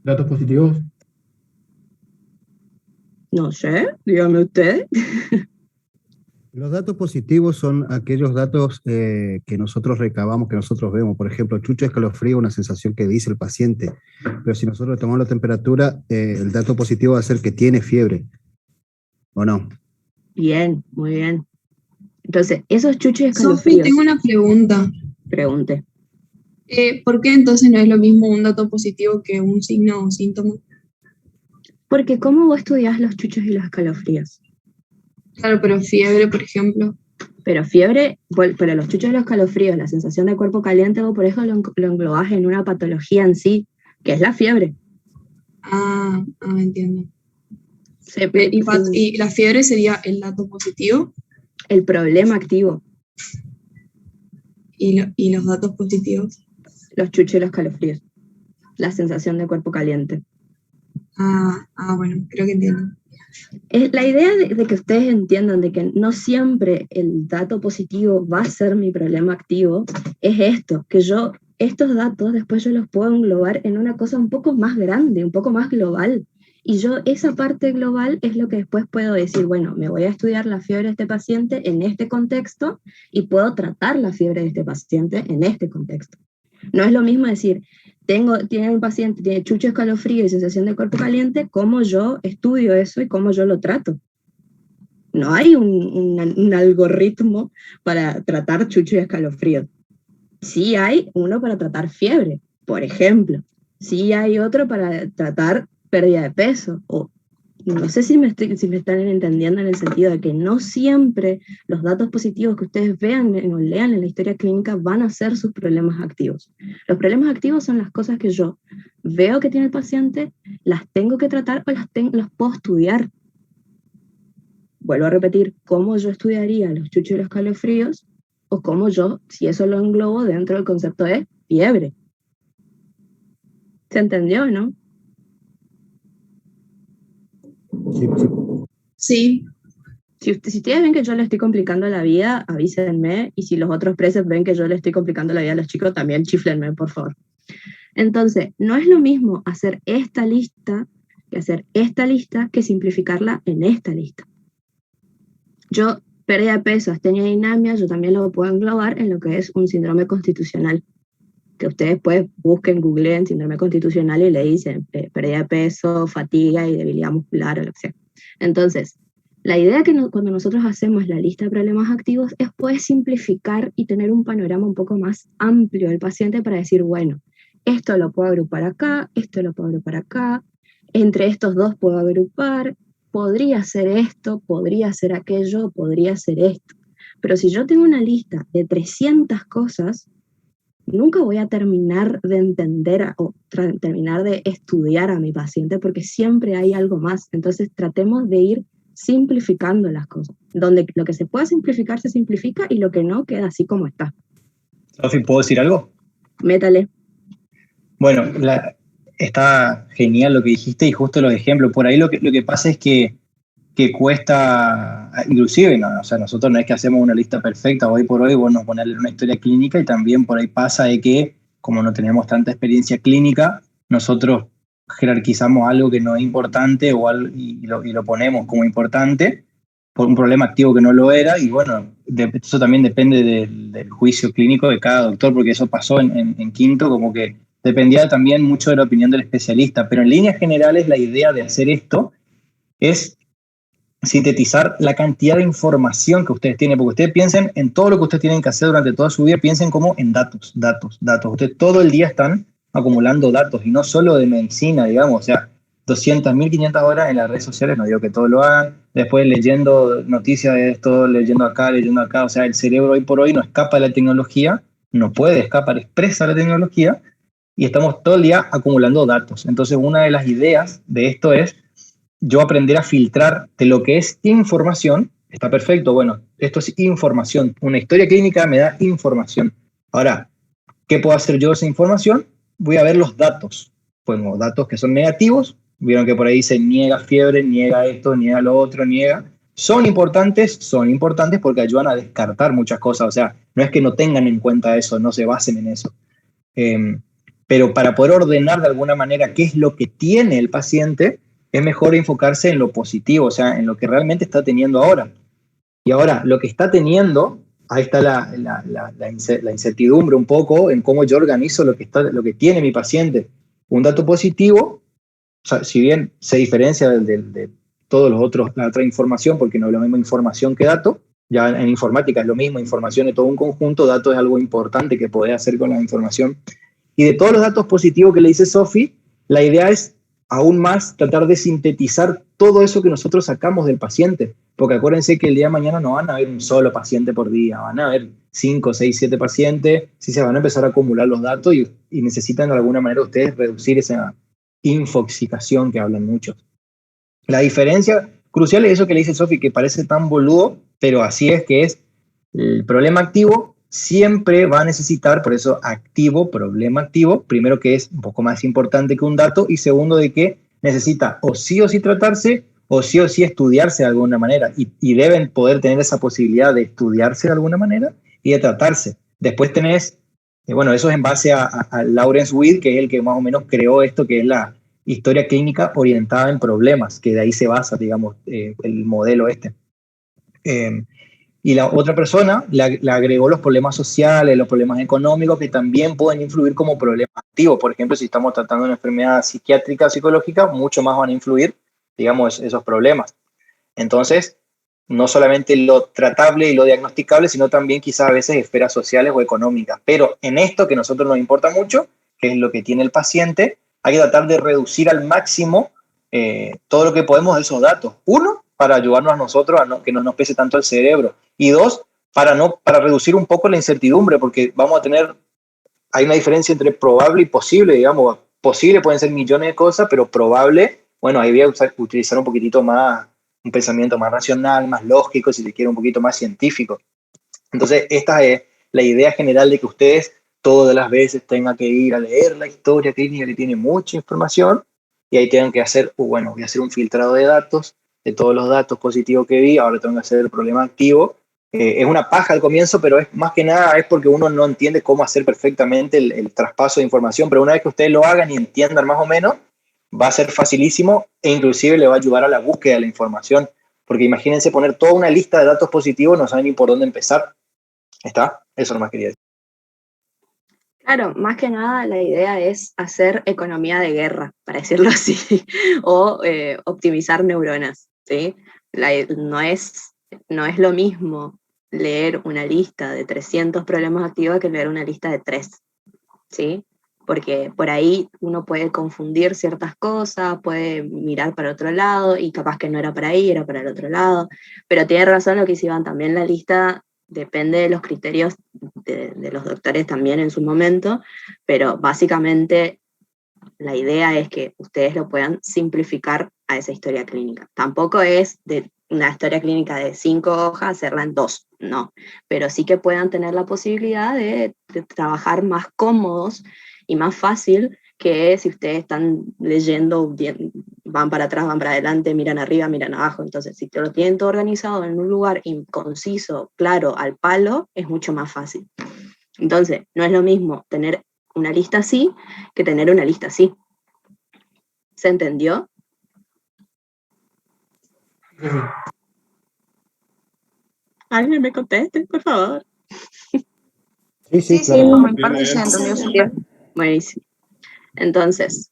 ¿Datos positivos? No sé, dígame usted. Los datos positivos son aquellos datos que nosotros recabamos, que nosotros vemos. Por ejemplo, chucho, escalofrío, una sensación que dice el paciente. Pero si nosotros tomamos la temperatura, el dato positivo va a ser que tiene fiebre. ¿O no? Bien, muy bien. Entonces, esos chuchos y Sofi, escalofríos. tengo una pregunta. Pregunte. ¿Por qué entonces no es lo mismo un dato positivo que un signo o síntoma? Porque ¿cómo vos estudiás los chuchos y los escalofríos? Claro, pero fiebre, por ejemplo. Pero fiebre, pero los chuchos y los escalofríos, la sensación de cuerpo caliente, vos por eso lo englobás en una patología en sí, que es la fiebre. Entiendo. Sí, Y la fiebre sería el dato positivo el problema activo, y los datos positivos. los chuchos y los calofríos, la sensación de cuerpo caliente. Bueno, creo que entiendo. La idea de que ustedes entiendan de que no siempre el dato positivo va a ser mi problema activo es esto, que estos datos después yo los puedo englobar en una cosa un poco más grande, un poco más global. Y esa parte global es lo que después puedo decir, bueno, me voy a estudiar la fiebre de este paciente en este contexto y puedo tratar la fiebre de este paciente en este contexto. No es lo mismo decir, tiene un paciente, tiene chucho, escalofrío y sensación de cuerpo caliente, cómo yo estudio eso y cómo yo lo trato. No hay un algoritmo para tratar chucho y escalofrío. Sí hay uno para tratar fiebre, por ejemplo. Sí hay otro para tratar pérdida de peso. O, no sé si me están entendiendo en el sentido de que no siempre los datos positivos que ustedes vean o lean en la historia clínica van a ser sus problemas activos. Los problemas activos son las cosas que yo veo que tiene el paciente, las tengo que tratar o las puedo estudiar. Vuelvo a repetir, cómo yo estudiaría los chuchos y los calofríos, o cómo yo, si eso lo englobo dentro del concepto de fiebre. ¿Se entendió, no? Sí. Si ustedes ven que yo le estoy complicando la vida, avísenme, y si los otros presos ven que yo le estoy complicando la vida a los chicos, también chiflenme, por favor. Entonces, no es lo mismo hacer esta lista que simplificarla en esta lista. Yo, pérdida de peso, astenia y anemia, yo también lo puedo englobar en lo que es un síndrome constitucional. Que ustedes pues busquen, googleen síndrome constitucional y le dicen pérdida de peso, fatiga y debilidad muscular o lo que sea. Entonces, la idea que cuando nosotros hacemos la lista de problemas activos es poder simplificar y tener un panorama un poco más amplio del paciente para decir, bueno, esto lo puedo agrupar acá, esto lo puedo agrupar acá, entre estos dos puedo agrupar, podría ser esto, podría ser aquello, podría ser esto. Pero si yo tengo una lista de 300 cosas, nunca voy a terminar de entender o terminar de estudiar a mi paciente porque siempre hay algo más. Entonces tratemos de ir simplificando las cosas. Donde lo que se pueda simplificar se simplifica y lo que no queda así como está. Sofi, ¿puedo decir algo? Métale. Bueno, está genial lo que dijiste y justo los ejemplos. Por ahí lo que pasa es que cuesta, inclusive, no, o sea, nosotros no es que hacemos una lista perfecta, hoy por hoy, bueno, ponerle una historia clínica y también por ahí pasa de que, como no tenemos tanta experiencia clínica, nosotros jerarquizamos algo que no es importante y lo ponemos como importante por un problema activo que no lo era, y bueno, eso también depende del juicio clínico de cada doctor, porque eso pasó en quinto, como que dependía también mucho de la opinión del especialista, pero en líneas generales la idea de hacer esto es sintetizar la cantidad de información que ustedes tienen, porque ustedes piensen en todo lo que ustedes tienen que hacer durante toda su vida, piensen como en datos. Ustedes todo el día están acumulando datos, y no solo de medicina, digamos, o sea, 200.000, 500 horas en las redes sociales, no digo que todos lo hagan, después leyendo noticias de esto, leyendo acá, o sea, el cerebro hoy por hoy no escapa de la tecnología, no puede escapar expresa la tecnología, y estamos todo el día acumulando datos. Entonces, una de las ideas de esto es yo aprender a filtrar de lo que es información. Está perfecto, bueno, esto es información. Una historia clínica me da información. Ahora, ¿qué puedo hacer yo de esa información? Voy a ver los datos. Pongo datos que son negativos. Vieron que por ahí dice niega fiebre, niega esto, niega lo otro, niega. Son importantes porque ayudan a descartar muchas cosas. O sea, no es que no tengan en cuenta eso, no se basen en eso. Pero para poder ordenar de alguna manera qué es lo que tiene el paciente, es mejor enfocarse en lo positivo, o sea, en lo que realmente está teniendo ahora. Y ahora, lo que está teniendo, ahí está la incertidumbre un poco en cómo yo organizo lo que tiene mi paciente. Un dato positivo, o sea, si bien se diferencia de todos los otros, la otra información, porque no es la misma información que dato, ya en informática es lo mismo, información es todo un conjunto, dato es algo importante que podés hacer con la información. Y de todos los datos positivos que le dice Sofi, la idea es aún más tratar de sintetizar todo eso que nosotros sacamos del paciente, porque acuérdense que el día de mañana no van a haber un solo paciente por día, van a haber 5, 6, 7 pacientes, si se van a empezar a acumular los datos y necesitan de alguna manera ustedes reducir esa infoxicación que hablan muchos. La diferencia crucial es eso que le dice Sofi, que parece tan boludo, pero así es que es. El problema activo siempre va a necesitar, por eso activo, problema activo, primero que es un poco más importante que un dato y segundo de que necesita o sí tratarse o sí estudiarse de alguna manera y deben poder tener esa posibilidad de estudiarse de alguna manera y de tratarse. Después tenés, bueno, eso es en base a Lawrence Weed, que es el que más o menos creó esto, que es la historia clínica orientada en problemas, que de ahí se basa, digamos, el modelo este. Eh, y la otra persona le agregó los problemas sociales, los problemas económicos que también pueden influir como problemas activos. Por ejemplo, si estamos tratando una enfermedad psiquiátrica o psicológica, mucho más van a influir, digamos, esos problemas. Entonces, no solamente lo tratable y lo diagnosticable, sino también quizás a veces esferas sociales o económicas. Pero en esto que a nosotros nos importa mucho, que es lo que tiene el paciente, hay que tratar de reducir al máximo todo lo que podemos de esos datos. Uno, para ayudarnos a nosotros a que no nos pese tanto el cerebro. Y dos, para reducir un poco la incertidumbre, porque vamos a tener, hay una diferencia entre probable y posible, digamos. Posible pueden ser millones de cosas, pero probable, bueno, ahí voy a utilizar un poquitito más, un pensamiento más racional, más lógico, si se quiere, un poquito más científico. Entonces, esta es la idea general de que ustedes todas las veces tengan que ir a leer la historia clínica que tiene mucha información y ahí tengan que hacer, bueno, voy a hacer un filtrado de datos, de todos los datos positivos que vi, ahora tengo que hacer el problema activo. Es una paja al comienzo, pero es más que nada es porque uno no entiende cómo hacer perfectamente el traspaso de información, pero una vez que ustedes lo hagan y entiendan más o menos, va a ser facilísimo e inclusive le va a ayudar a la búsqueda de la información, porque imagínense poner toda una lista de datos positivos, no saben ni por dónde empezar. ¿Está? Eso nomás quería decir. Claro, más que nada la idea es hacer economía de guerra, para decirlo así, o optimizar neuronas, ¿sí? No es lo mismo leer una lista de 300 problemas activos que leer una lista de 3, ¿sí? Porque por ahí uno puede confundir ciertas cosas, puede mirar para otro lado y capaz que no era para ahí, era para el otro lado. Pero tiene razón lo que dice Iván, también la lista depende de los criterios de los doctores también en su momento, pero básicamente la idea es que ustedes lo puedan simplificar a esa historia clínica. Tampoco es de una historia clínica de 5 hojas hacerla en 2, no, pero sí que puedan tener la posibilidad de trabajar más cómodos y más fácil que si ustedes están leyendo, van para atrás, van para adelante, miran arriba, miran abajo. Entonces, si te lo tienen todo organizado en un lugar conciso, claro, al palo, es mucho más fácil. Entonces, no es lo mismo tener una lista así que tener una lista así. ¿Se entendió? Alguien me conteste, por favor. Sí, sí, Sí, claro. por mi parte ya entendió súper. Buenísimo. Entonces,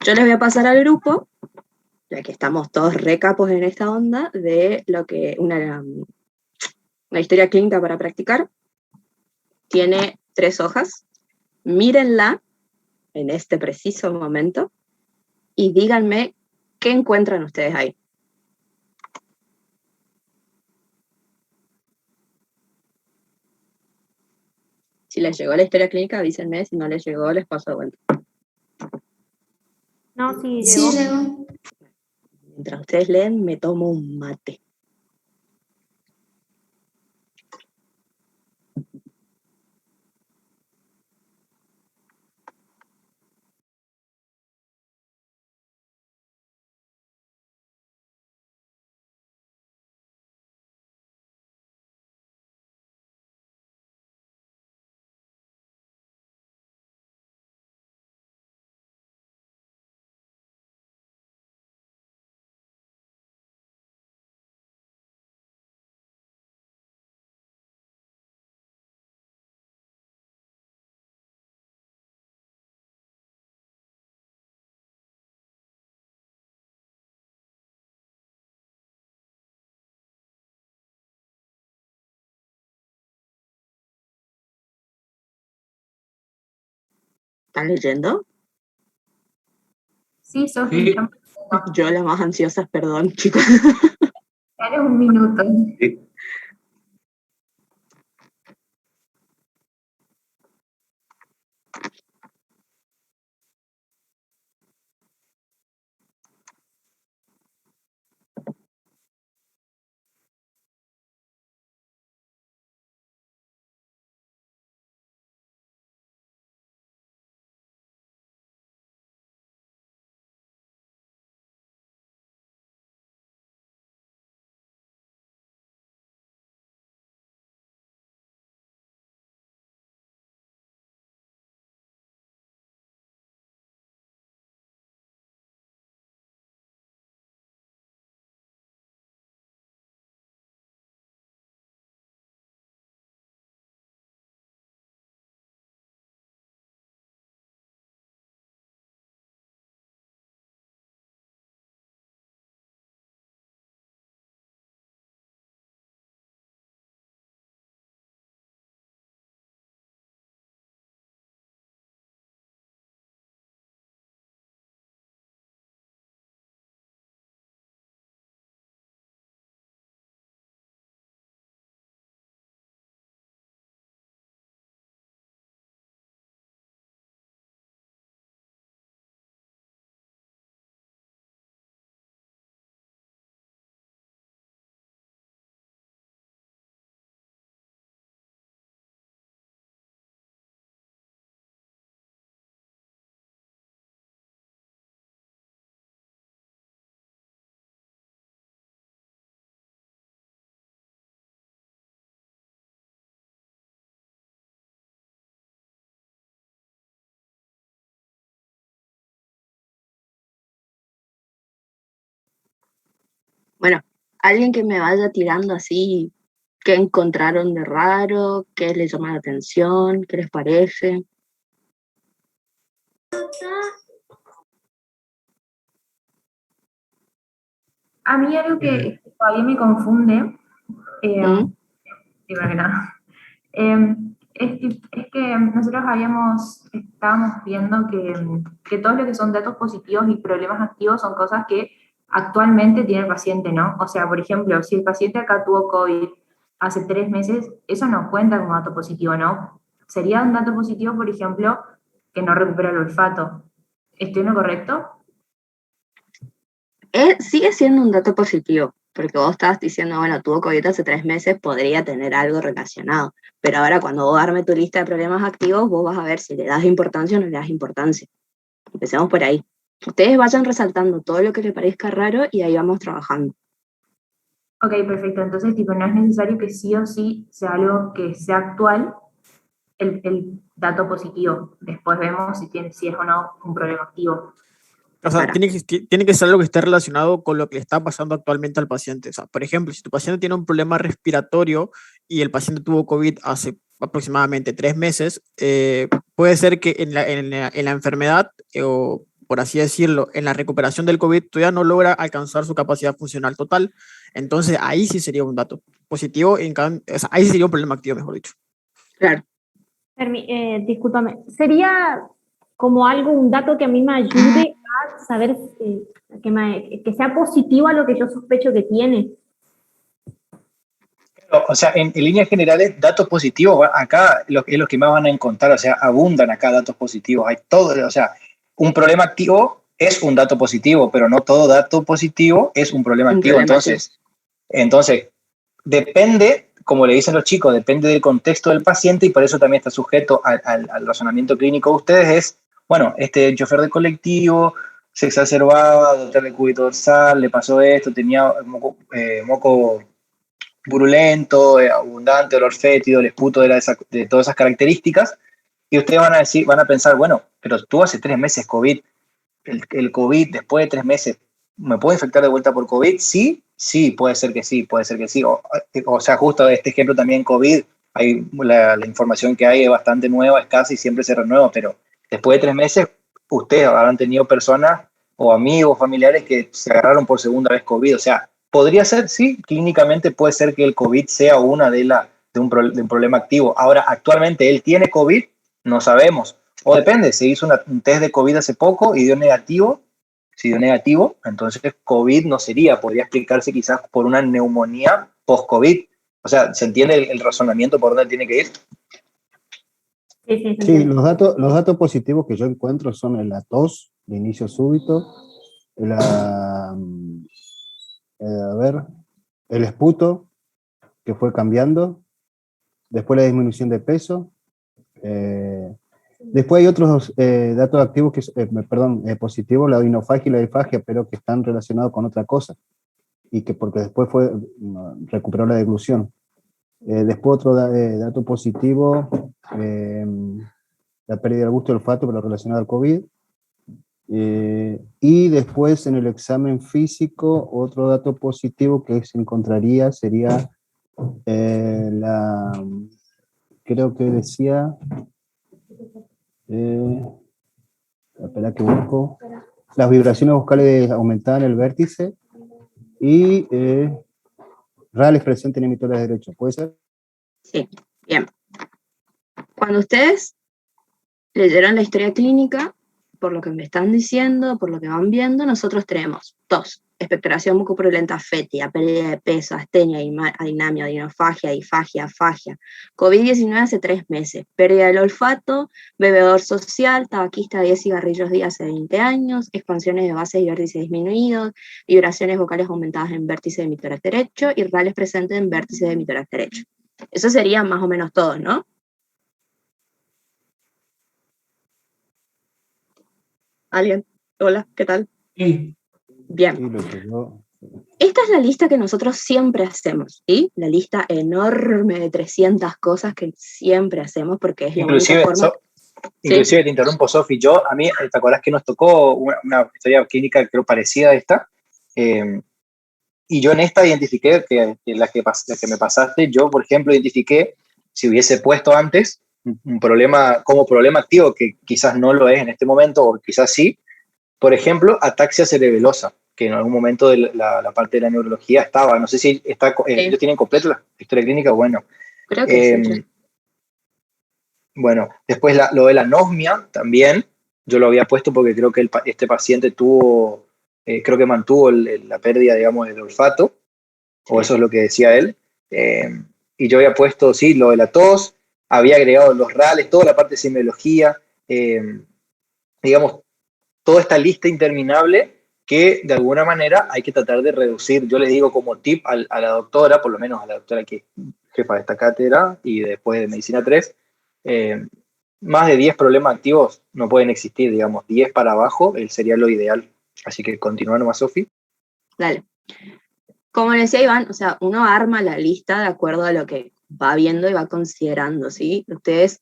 yo les voy a pasar al grupo, ya que estamos todos recapos en esta onda, de lo que una historia clínica para practicar. Tiene 3 hojas. Mírenla en este preciso momento y díganme qué encuentran ustedes ahí. Si les llegó la historia clínica, avísenme. Si no les llegó, les paso de vuelta. No, sí, Sí, llegó. llegó. Mientras ustedes leen, me tomo un mate. ¿Están leyendo? Sí, Sofi, Sí, estamos viendo. Yo las más ansiosas, perdón, chicos. Dale un minuto. Alguien que me vaya tirando así, qué encontraron de raro, qué les llama la atención, qué les parece. A mí algo que todavía me confunde, ¿Mm? primero que nada, es que nosotros estábamos viendo que todo lo que son datos positivos y problemas activos son cosas que actualmente tiene el paciente, ¿no? O sea, por ejemplo, si el paciente acá tuvo COVID hace 3 meses, eso no cuenta como dato positivo, ¿no? Sería un dato positivo, por ejemplo, que no recupera el olfato. ¿Estoy en lo correcto? Sigue siendo un dato positivo, porque vos estabas diciendo, bueno, tuvo COVID hace 3 meses, podría tener algo relacionado. Pero ahora cuando vos armes tu lista de problemas activos, vos vas a ver si le das importancia o no le das importancia. Empecemos por ahí. Ustedes vayan resaltando todo lo que les parezca raro y ahí vamos trabajando. Ok, perfecto. Entonces, tipo, no es necesario que sí o sí sea algo que sea actual el dato positivo. Después vemos si es o no un problema activo. O sea, Ahora, tiene que ser algo que esté relacionado con lo que le está pasando actualmente al paciente. O sea, por ejemplo, si tu paciente tiene un problema respiratorio y el paciente tuvo COVID hace aproximadamente 3 meses, puede ser que en la enfermedad, o por así decirlo, en la recuperación del COVID, todavía no logra alcanzar su capacidad funcional total. Entonces, ahí sí sería un dato positivo, o sea, ahí sí sería un problema activo, mejor dicho. claro. Discúlpame, ¿sería como algo, un dato que a mí me ayude a saber, que sea positivo a lo que yo sospecho que tiene? O sea, en líneas generales, datos positivos, acá es lo que más van a encontrar, o sea, abundan acá datos positivos, hay todo, o sea, un problema activo es un dato positivo, pero no todo dato positivo es un problema Un activo, problema activo. entonces, depende, como le dicen los chicos, depende del contexto del paciente y por eso también está sujeto al razonamiento clínico de ustedes, es, bueno, este chofer de colectivo se exacerbaba, doctor de cúbito dorsal, le pasó esto, tenía moco purulento, abundante, olor fétido, el esputo era de todas esas características, y ustedes van a pensar, bueno, pero tú hace 3 meses COVID, el COVID después de 3 meses, ¿me puedo infectar de vuelta por COVID? Sí, sí, puede ser que sí, puede ser que sí. O sea, justo este ejemplo también COVID, la información que hay es bastante nueva, escasa y siempre se renueva, pero después de 3 meses, ustedes habrán tenido personas o amigos, familiares que se agarraron por segunda vez COVID. O sea, podría ser, sí, clínicamente puede ser que el COVID sea una de un problema activo. Ahora, actualmente él tiene COVID, no sabemos. O depende, se hizo un test de COVID hace poco y dio negativo. Si dio negativo, entonces COVID no sería, podría explicarse quizás por una neumonía post-COVID. O sea, ¿se entiende el razonamiento por dónde tiene que ir? Sí, los datos positivos que yo encuentro son en la tos de inicio súbito, a ver, el esputo que fue cambiando, después la disminución de peso. Después hay otros datos activos, positivos, la odinofagia y la difagia, pero que están relacionados con otra cosa, y que porque después recuperó la deglución. Después otro dato positivo, la pérdida del gusto y olfato, pero relacionado al COVID. Y después en el examen físico, otro dato positivo que se encontraría sería creo que decía, espera que busco, las vibraciones vocales aumentaban el vértice y reales presentes en emisores derechos. ¿Puede ser? Sí, bien. Cuando ustedes leyeron la historia clínica, por lo que me están diciendo, por lo que van viendo, nosotros tenemos tos, expectoración mucopurulenta fétida, pérdida de peso, astenia, adinamia, odinofagia, difagia, afagia, COVID-19 hace 3 meses, pérdida del olfato, bebedor social, tabaquista 10 cigarrillos día hace 20 años, expansiones de bases y vértices disminuidos, vibraciones vocales aumentadas en vértice de mitorax derecho y rales presentes en vértice de mitorax derecho. Eso sería más o menos todo, ¿no? ¿Alguien? Hola, ¿qué tal? Sí. Bien. Sí, lo que yo... Esta es la lista que nosotros siempre hacemos, ¿sí? La lista enorme de 300 cosas que siempre hacemos porque es la única forma... Inclusive te interrumpo, Sofi, a mí, ¿te acordás que nos tocó una historia clínica creo parecida a esta? y yo en esta identifiqué, que la que me pasaste, yo, por ejemplo, identifiqué, si hubiese puesto antes un problema como problema activo, que quizás no lo es en este momento, o quizás sí, por ejemplo, ataxia cerebelosa, que en algún momento de la parte de la neurología estaba, no sé si está, ellos tienen completo la historia clínica, bueno. Creo que sí. Bueno, después lo de la anosmia también, yo lo había puesto porque creo que este paciente tuvo, creo que mantuvo la pérdida, digamos, del olfato, o eso es lo que decía él. Y yo había puesto, sí, lo de la tos, había agregado los RALes, toda la parte de semiología, digamos, toda esta lista interminable que de alguna manera hay que tratar de reducir. Yo les digo como tip a la doctora, por lo menos a la doctora que es jefa de esta cátedra y después de Medicina 3, más de 10 problemas activos no pueden existir, digamos, 10 para abajo sería lo ideal. Así que continúa nomás, Sofi. Dale. Como le decía Iván, o sea, uno arma la lista de acuerdo a lo que va viendo y va considerando, ¿sí? Ustedes,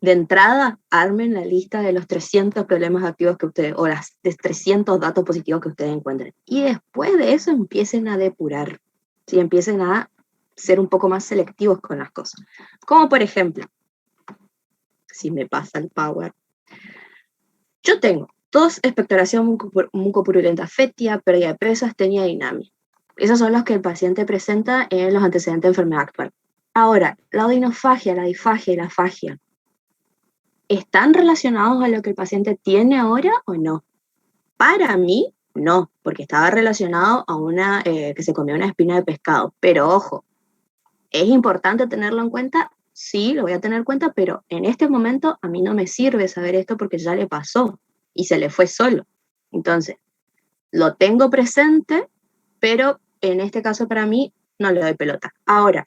de entrada, armen la lista de los 300 problemas activos que ustedes, o las de 300 datos positivos que ustedes encuentren. Y después de eso empiecen a depurar, ¿sí? Empiecen a ser un poco más selectivos con las cosas. Como por ejemplo, si me pasa el power, yo tengo tos, expectoración mucopurulenta fétida, pérdida de peso, astenia y dinamia. Esos son los que el paciente presenta en los antecedentes de enfermedad actual. Ahora, la odinofagia, la difagia y la fagia, ¿están relacionados a lo que el paciente tiene ahora o no? Para mí, no, porque estaba relacionado a una que se comió una espina de pescado. Pero ojo, ¿es importante tenerlo en cuenta? Sí, lo voy a tener en cuenta, pero en este momento a mí no me sirve saber esto porque ya le pasó y se le fue solo. Entonces, lo tengo presente, pero en este caso para mí no le doy pelota. Ahora,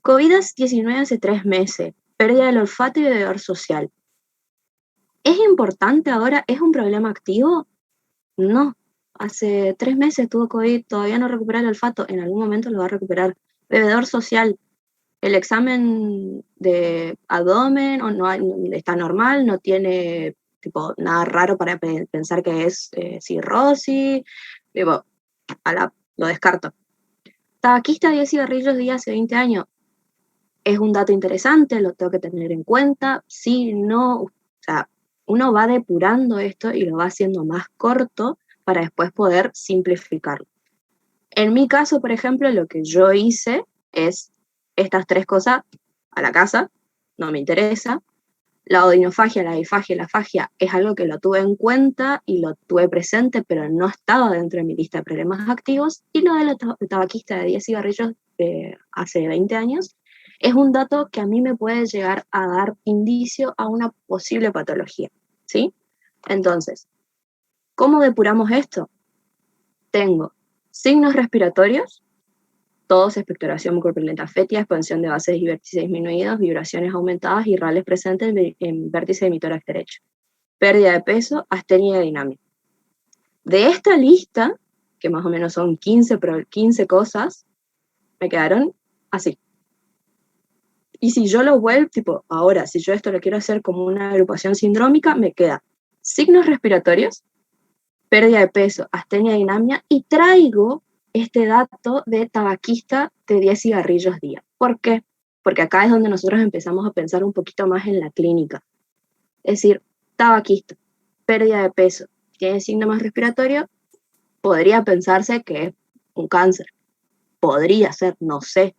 COVID-19 hace 3 meses, pérdida del olfato y de deber social. ¿Es importante ahora? ¿Es un problema activo? No. Hace 3 meses tuvo COVID, todavía no recupera el olfato, en algún momento lo va a recuperar. Bebedor social, el examen de abdomen está normal, no tiene tipo nada raro para pensar que es cirrosis, tipo, lo descarto. Tabaquista 10 cigarrillos día hace 20 años, es un dato interesante, lo tengo que tener en cuenta, sí, no, o sea, uno va depurando esto y lo va haciendo más corto para después poder simplificarlo. En mi caso, por ejemplo, lo que yo hice es estas 3 cosas a la casa, no me interesa. La odinofagia, la difagia y la fagia es algo que lo tuve en cuenta y lo tuve presente, pero no estaba dentro de mi lista de problemas activos. Y lo de la tabaquista de 10 cigarrillos hace 20 años es un dato que a mí me puede llegar a dar indicio a una posible patología, ¿sí? Entonces, ¿cómo depuramos esto? Tengo signos respiratorios, tos, expectoración mucopurulenta fétida, expansión de bases y vértices disminuidos, vibraciones aumentadas y RALes presentes en vértice de mi tórax derecho. Pérdida de peso, astenia y dinamia. De esta lista, que más o menos son 15 cosas, me quedaron así. Y si yo lo vuelvo, tipo, ahora, si yo esto lo quiero hacer como una agrupación sindrómica, me queda signos respiratorios, pérdida de peso, astenia y dinamia, y traigo este dato de tabaquista de 10 cigarrillos día. ¿Por qué? Porque acá es donde nosotros empezamos a pensar un poquito más en la clínica. Es decir, tabaquista, pérdida de peso, tiene síntomas respiratorios, podría pensarse que es un cáncer. Podría ser, no sé.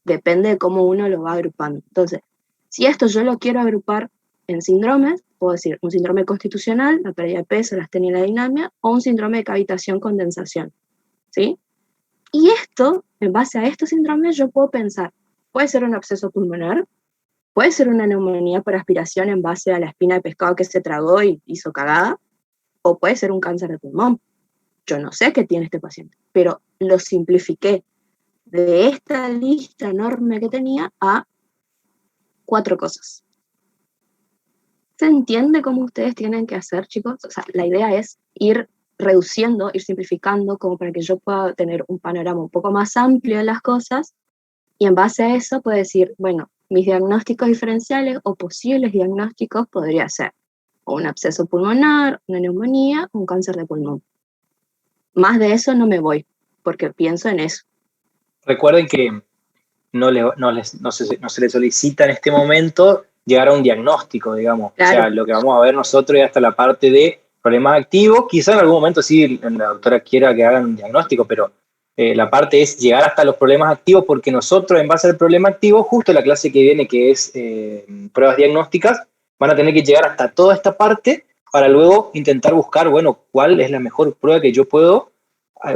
Depende de cómo uno lo va agrupando. Entonces, si esto yo lo quiero agrupar en síndromes, puedo decir un síndrome constitucional, la pérdida de peso, la astenia y la dinamia, o un síndrome de cavitación-condensación, ¿sí? Y esto, en base a estos síndromes, yo puedo pensar, puede ser un absceso pulmonar, puede ser una neumonía por aspiración en base a la espina de pescado que se tragó y hizo cagada, o puede ser un cáncer de pulmón. Yo no sé qué tiene este paciente, pero lo simplifiqué de esta lista enorme que tenía a 4 cosas. ¿Se entiende cómo ustedes tienen que hacer, chicos? O sea, la idea es ir reduciendo, ir simplificando, como para que yo pueda tener un panorama un poco más amplio de las cosas, y en base a eso puedo decir, bueno, mis diagnósticos diferenciales o posibles diagnósticos podría ser o un absceso pulmonar, una neumonía o un cáncer de pulmón. Más de eso no me voy, porque pienso en eso. Recuerden que no se le solicita en este momento llegar a un diagnóstico, digamos. Claro. O sea, lo que vamos a ver nosotros es hasta la parte de problemas activos. Quizá en algún momento sí la doctora quiera que hagan un diagnóstico, pero la parte es llegar hasta los problemas activos, porque nosotros, en base al problema activo, justo la clase que viene, que es pruebas diagnósticas, van a tener que llegar hasta toda esta parte para luego intentar buscar, bueno, cuál es la mejor prueba que yo puedo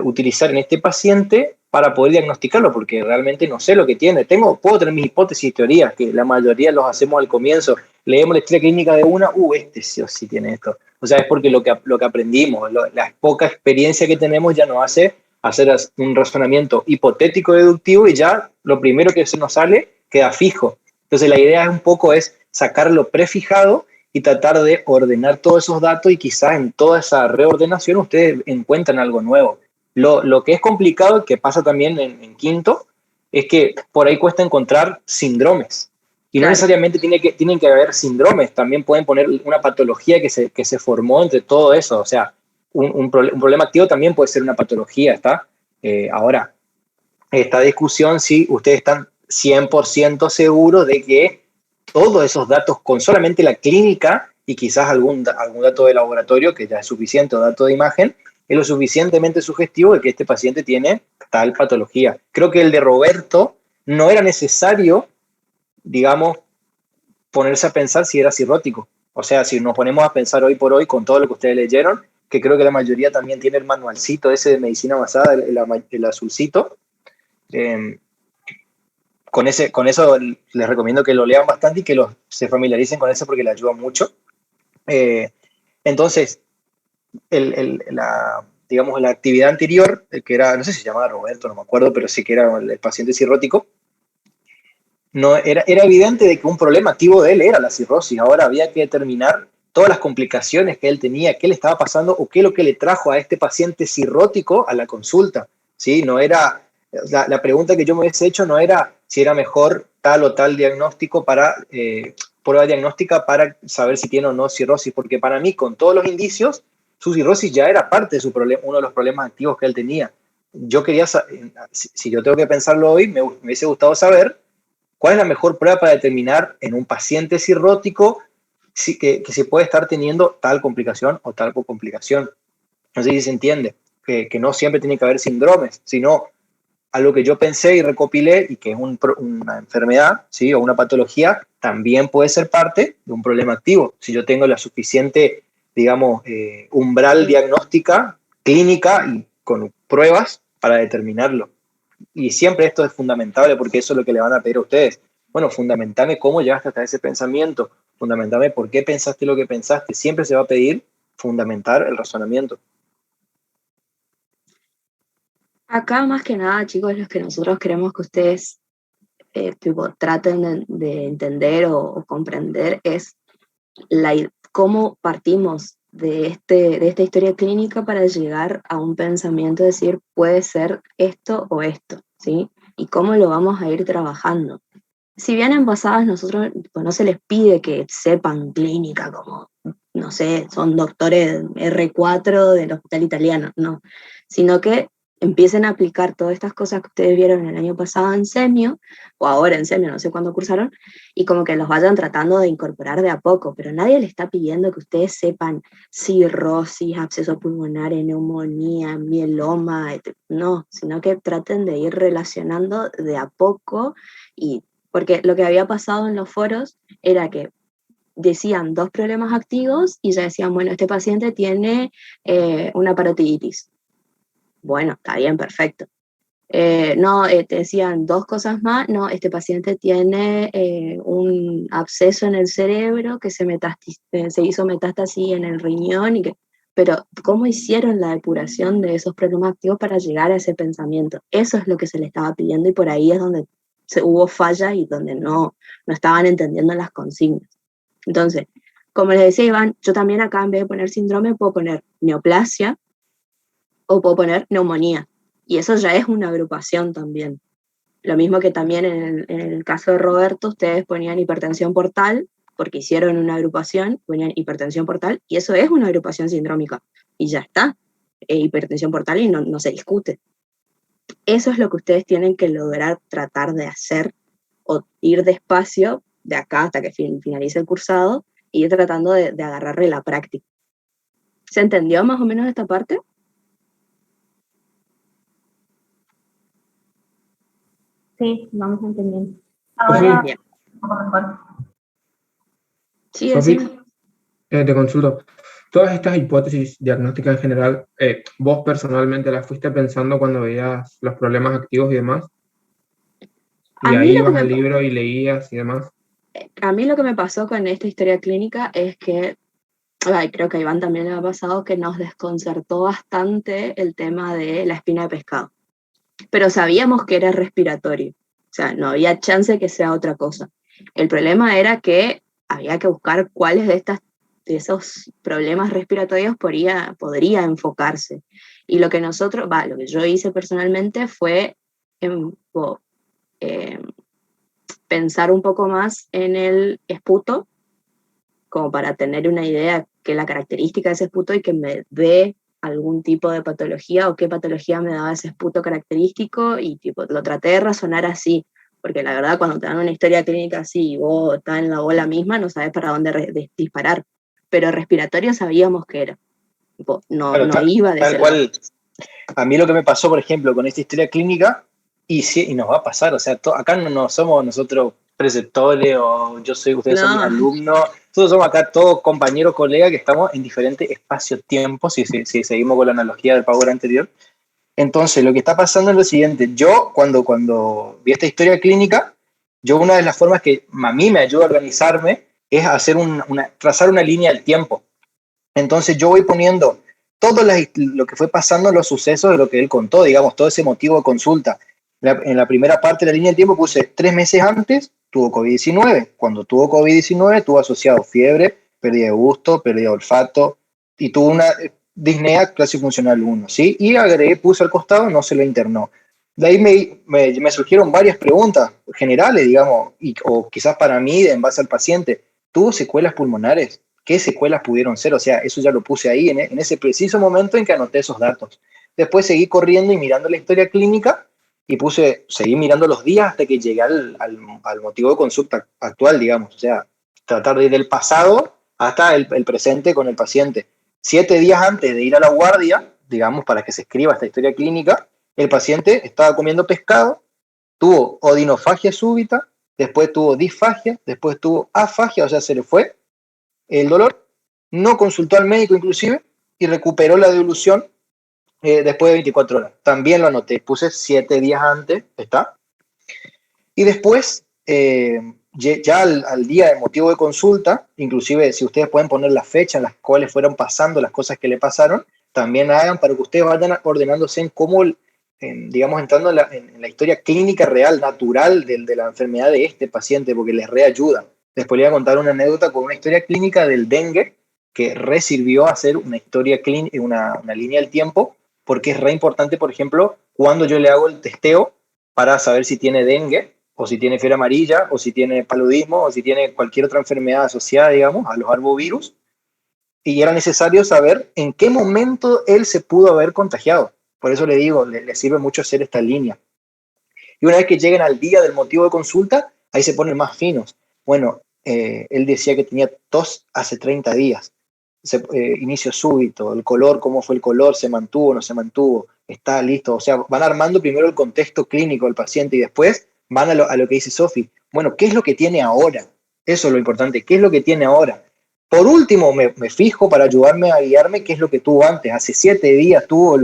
utilizar en este paciente para poder diagnosticarlo, porque realmente no sé lo que tiene. Puedo tener mis hipótesis y teorías, que la mayoría los hacemos al comienzo. Leemos la historia clínica de una, este sí o sí tiene esto. O sea, es porque lo que aprendimos, la poca experiencia que tenemos ya nos hace hacer un razonamiento hipotético deductivo y ya lo primero que se nos sale queda fijo. Entonces la idea es un poco sacarlo prefijado y tratar de ordenar todos esos datos, y quizás en toda esa reordenación ustedes encuentran algo nuevo. Lo que es complicado, que pasa también en quinto, es que por ahí cuesta encontrar síndromes. Y no necesariamente tienen que haber síndromes, también pueden poner una patología que se formó entre todo eso. O sea, un problema activo también puede ser una patología, ¿está? Ahora, esta discusión, si ustedes están 100% seguros de que todos esos datos, con solamente la clínica y quizás algún dato de laboratorio, que ya es suficiente, o dato de imagen, es lo suficientemente sugestivo de que este paciente tiene tal patología. Creo que el de Roberto no era necesario, digamos, ponerse a pensar si era cirrótico. O sea, si nos ponemos a pensar hoy por hoy con todo lo que ustedes leyeron, que creo que la mayoría también tiene el manualcito ese de medicina basada, el azulcito. Con eso les recomiendo que lo lean bastante y que se familiaricen con eso, porque le ayuda mucho. Entonces, digamos, la actividad anterior, que era, no sé si se llamaba Roberto, no me acuerdo, pero sí que era el paciente cirrótico, no, era evidente de que un problema activo de él era la cirrosis. Ahora había que determinar todas las complicaciones que él tenía, qué le estaba pasando o qué es lo que le trajo a este paciente cirrótico a la consulta. ¿Sí? No era, la pregunta que yo me hubiese hecho no era si era mejor tal o tal diagnóstico prueba diagnóstica para saber si tiene o no cirrosis, porque para mí, con todos los indicios, su cirrosis ya era parte de su problema, uno de los problemas activos que él tenía. Yo quería, si yo tengo que pensarlo hoy, me hubiese gustado saber cuál es la mejor prueba para determinar en un paciente cirrótico que se puede estar teniendo tal complicación o tal complicación. No sé si se entiende, que no siempre tiene que haber síndromes, sino algo que yo pensé y recopilé, y que es una enfermedad, ¿sí? O una patología, también puede ser parte de un problema activo. Si yo tengo la suficiente, digamos, umbral diagnóstica, clínica y con pruebas para determinarlo. Y siempre esto es fundamentable, porque eso es lo que le van a pedir a ustedes. Bueno, fundamentame cómo llegaste hasta ese pensamiento, fundamentame por qué pensaste lo que pensaste. Siempre se va a pedir fundamentar el razonamiento. Acá más que nada, chicos, los que nosotros queremos que ustedes traten de entender o comprender es cómo partimos de esta historia clínica para llegar a un pensamiento, decir, puede ser esto o esto, ¿sí? Y cómo lo vamos a ir trabajando. Si bien en pasadas nosotros pues, no se les pide que sepan clínica como, no sé, son doctores R4 del hospital italiano, no, sino que empiecen a aplicar todas estas cosas que ustedes vieron el año pasado en semio, o ahora en semio, no sé cuándo cursaron, y como que los vayan tratando de incorporar de a poco, pero nadie les está pidiendo que ustedes sepan cirrosis, absceso pulmonar, neumonía, mieloma, no, sino que traten de ir relacionando de a poco, y porque lo que había pasado en los foros era que decían 2 problemas activos y ya decían, bueno, este paciente tiene una parotiditis. Bueno, está bien, perfecto. No, te decían 2 cosas más. No, este paciente tiene un absceso en el cerebro que se hizo metástasis en el riñón. Pero, ¿cómo hicieron la depuración de esos problemas activos para llegar a ese pensamiento? Eso es lo que se le estaba pidiendo, y por ahí es donde hubo falla y donde no estaban entendiendo las consignas. Entonces, como les decía Iván, yo también acá, en vez de poner síndrome, puedo poner neoplasia, o puedo poner neumonía, y eso ya es una agrupación también. Lo mismo que también en el caso de Roberto, ustedes ponían hipertensión portal, porque hicieron una agrupación, ponían hipertensión portal, y eso es una agrupación sindrómica, y ya está, hipertensión portal, y no se discute. Eso es lo que ustedes tienen que lograr tratar de hacer o ir despacio de acá hasta que finalice el cursado y ir tratando de agarrarle la práctica. ¿Se entendió más o menos esta parte? Sí, vamos entendiendo. Ahora, Bien. un poco mejor. Sí, Sofi, decime. te consulto. Todas estas hipótesis diagnósticas en general, ¿vos personalmente las fuiste pensando cuando veías los problemas activos y demás? A Y mí ahí lo que ibas me al libro y leías y demás. A mí lo que me pasó con esta historia clínica es que, ay, creo que a Iván también le ha pasado, que nos desconcertó bastante el tema de la espina de pescado. Pero sabíamos que era respiratorio, o sea, no había chance que sea otra cosa. El problema era que había que buscar cuáles de esos problemas respiratorios podría enfocarse. Y lo que lo que yo hice personalmente fue em, eh, pensar un poco más en el esputo, como para tener una idea que la característica de ese esputo y que me dé algún tipo de patología o qué patología me daba ese esputo característico y tipo, lo traté de razonar así, porque la verdad cuando te dan una historia clínica así y vos estás en la bola misma no sabes para dónde disparar, pero respiratorio sabíamos que era, tipo, Claro, no iba de tal ese lado. cual. A mí lo que me pasó, por ejemplo, con esta historia clínica, y nos va a pasar, o sea, acá no somos nosotros preceptores o ustedes son mis No, alumnos, nosotros somos acá todos compañeros, colegas que estamos en diferentes espacios-tiempos, si seguimos con la analogía del Power anterior. Entonces, lo que está pasando es lo siguiente, yo cuando vi esta historia clínica, yo una de las formas que a mí me ayuda a organizarme es hacer trazar una línea del tiempo. Entonces yo voy poniendo lo que fue pasando, los sucesos de lo que él contó, digamos, todo ese motivo de consulta. En la primera parte de la línea del tiempo puse 3 meses antes, tuvo COVID-19. Cuando tuvo COVID-19, tuvo asociado fiebre, pérdida de gusto, pérdida de olfato, y tuvo una disnea clase funcional 1, ¿sí? Y agregué, puse al costado, no se lo internó. De ahí me surgieron varias preguntas generales, digamos, o quizás para mí, en base al paciente. ¿Tuvo secuelas pulmonares? ¿Qué secuelas pudieron ser? O sea, eso ya lo puse ahí en ese preciso momento en que anoté esos datos. Después seguí corriendo y mirando la historia clínica y seguí mirando los días hasta que llegué al motivo de consulta actual, digamos. O sea, tratar de ir del pasado hasta el presente con el paciente. 7 días antes de ir a la guardia, digamos, para que se escriba esta historia clínica, el paciente estaba comiendo pescado, tuvo odinofagia súbita, después tuvo disfagia, después tuvo afagia, o sea, se le fue el dolor, no consultó al médico inclusive y recuperó la devolución después de 24 horas. También lo anoté, puse 7 días antes, ¿está? Y después, ya al día de motivo de consulta, inclusive si ustedes pueden poner la fecha en las cuales fueron pasando las cosas que le pasaron, también hagan para que ustedes vayan ordenándose en cómo, digamos, entrando en la historia clínica real, natural de la enfermedad de este paciente, porque les reayuda. Después les voy a contar una anécdota con una historia clínica del dengue que sirvió a hacer una historia clínica, una línea del tiempo, porque es re importante, por ejemplo, cuando yo le hago el testeo para saber si tiene dengue, o si tiene fiebre amarilla, o si tiene paludismo, o si tiene cualquier otra enfermedad asociada, digamos, a los arbovirus, y era necesario saber en qué momento él se pudo haber contagiado. Por eso le digo, le sirve mucho hacer esta línea. Y una vez que lleguen al día del motivo de consulta, ahí se ponen más finos. Bueno, él decía que tenía tos hace 30 días. Inicio súbito, el color, cómo fue el color, se mantuvo, no se mantuvo, está listo. O sea, van armando primero el contexto clínico del paciente y después van a lo que dice Sofi. Bueno, ¿qué es lo que tiene ahora? Eso es lo importante, ¿qué es lo que tiene ahora? Por último, me fijo para ayudarme a guiarme qué es lo que tuvo antes. Hace 7 días tuvo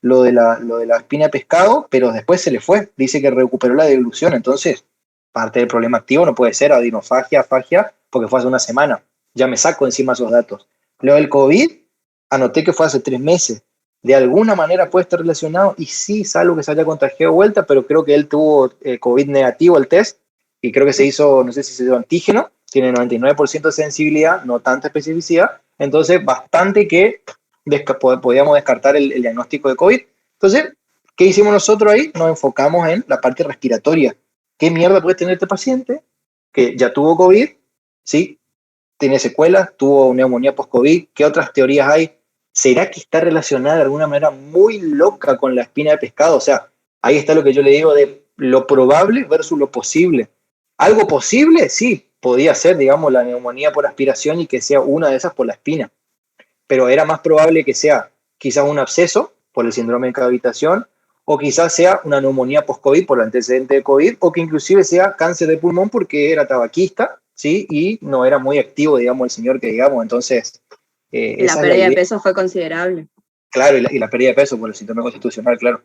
lo de la espina de pescado, pero después se le fue. Dice que recuperó la devolución, entonces parte del problema activo no puede ser adenofagia, afagia, porque fue hace una semana. Ya me saco encima esos datos. Lo del COVID, anoté que fue hace 3 meses. De alguna manera puede estar relacionado, y sí, salvo que se haya contagiado de vuelta, pero creo que él tuvo COVID negativo el test, y creo que se hizo, no sé si se hizo antígeno, tiene 99% de sensibilidad, no tanta especificidad, entonces bastante que podíamos descartar el diagnóstico de COVID. Entonces, ¿qué hicimos nosotros ahí? Nos enfocamos en la parte respiratoria. ¿Qué mierda puede tener este paciente que ya tuvo COVID? ¿Sí? ¿Tiene secuelas? ¿Tuvo neumonía post-COVID? ¿Qué otras teorías hay? ¿Será que está relacionada de alguna manera muy loca con la espina de pescado? O sea, ahí está lo que yo le digo de lo probable versus lo posible. Algo posible, sí, podía ser, digamos, la neumonía por aspiración y que sea una de esas por la espina, pero era más probable que sea quizás un absceso por el síndrome de cavitación, o quizás sea una neumonía post-COVID por el antecedente de COVID, o que inclusive sea cáncer de pulmón porque era tabaquista, ¿sí? Y no era muy activo, digamos, el señor que digamos. Entonces, Y la esa es la pérdida de idea. peso fue considerable. Claro, y la pérdida de peso por el síndrome constitucional, claro.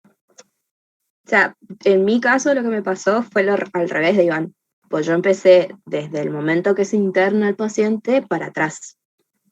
O sea, en mi caso lo que me pasó fue al revés de Iván. Pues yo empecé desde el momento que se interna el paciente para atrás.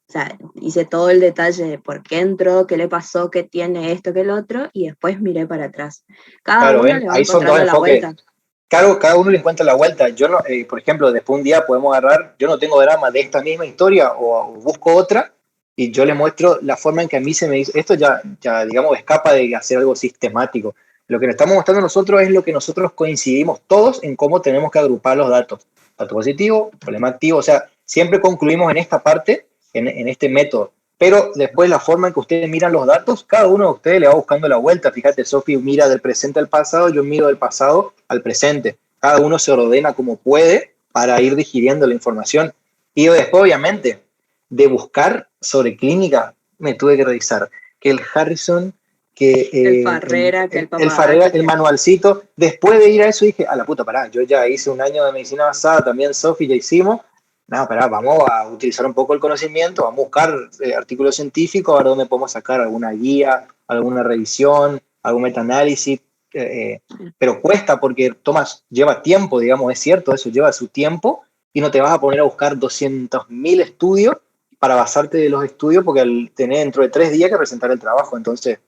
O sea, hice todo el detalle de por qué entró, qué le pasó, qué tiene esto, qué el otro, y después miré para atrás. Cada Claro, uno ven, le va ahí son dos encontrando la enfoques. vuelta. Claro, cada uno le encuentra la vuelta. Yo, no, por ejemplo, después un día podemos agarrar, yo no tengo drama de esta misma historia o busco otra y yo le muestro la forma en que a mí se me hizo. Esto ya digamos, escapa de hacer algo sistemático. Lo que le estamos mostrando nosotros es lo que nosotros coincidimos todos en cómo tenemos que agrupar los datos. Dato positivo, problema activo, o sea, siempre concluimos en esta parte, en este método. Pero después la forma en que ustedes miran los datos, cada uno de ustedes le va buscando la vuelta. Fíjate, Sofi mira del presente al pasado, yo miro del pasado al presente. Cada uno se ordena como puede para ir digiriendo la información. Y después, obviamente, de buscar sobre clínica, me tuve que revisar que el Harrison, que El Farrera, que el Farrera, Papadakis. el manualcito. Después de ir a eso dije, a la puta, pará, yo ya hice un año de medicina basada, también Sofi ya hicimos. No, pará, vamos a utilizar un poco el conocimiento, vamos a buscar artículos científicos, a ver dónde podemos sacar alguna guía, alguna revisión, algún metaanálisis. Pero cuesta porque, Tomás, lleva tiempo, digamos, es cierto, eso lleva su tiempo y no te vas a poner a buscar 200.000 estudios para basarte de los estudios porque al tener dentro de 3 días que presentar el trabajo. Entonces,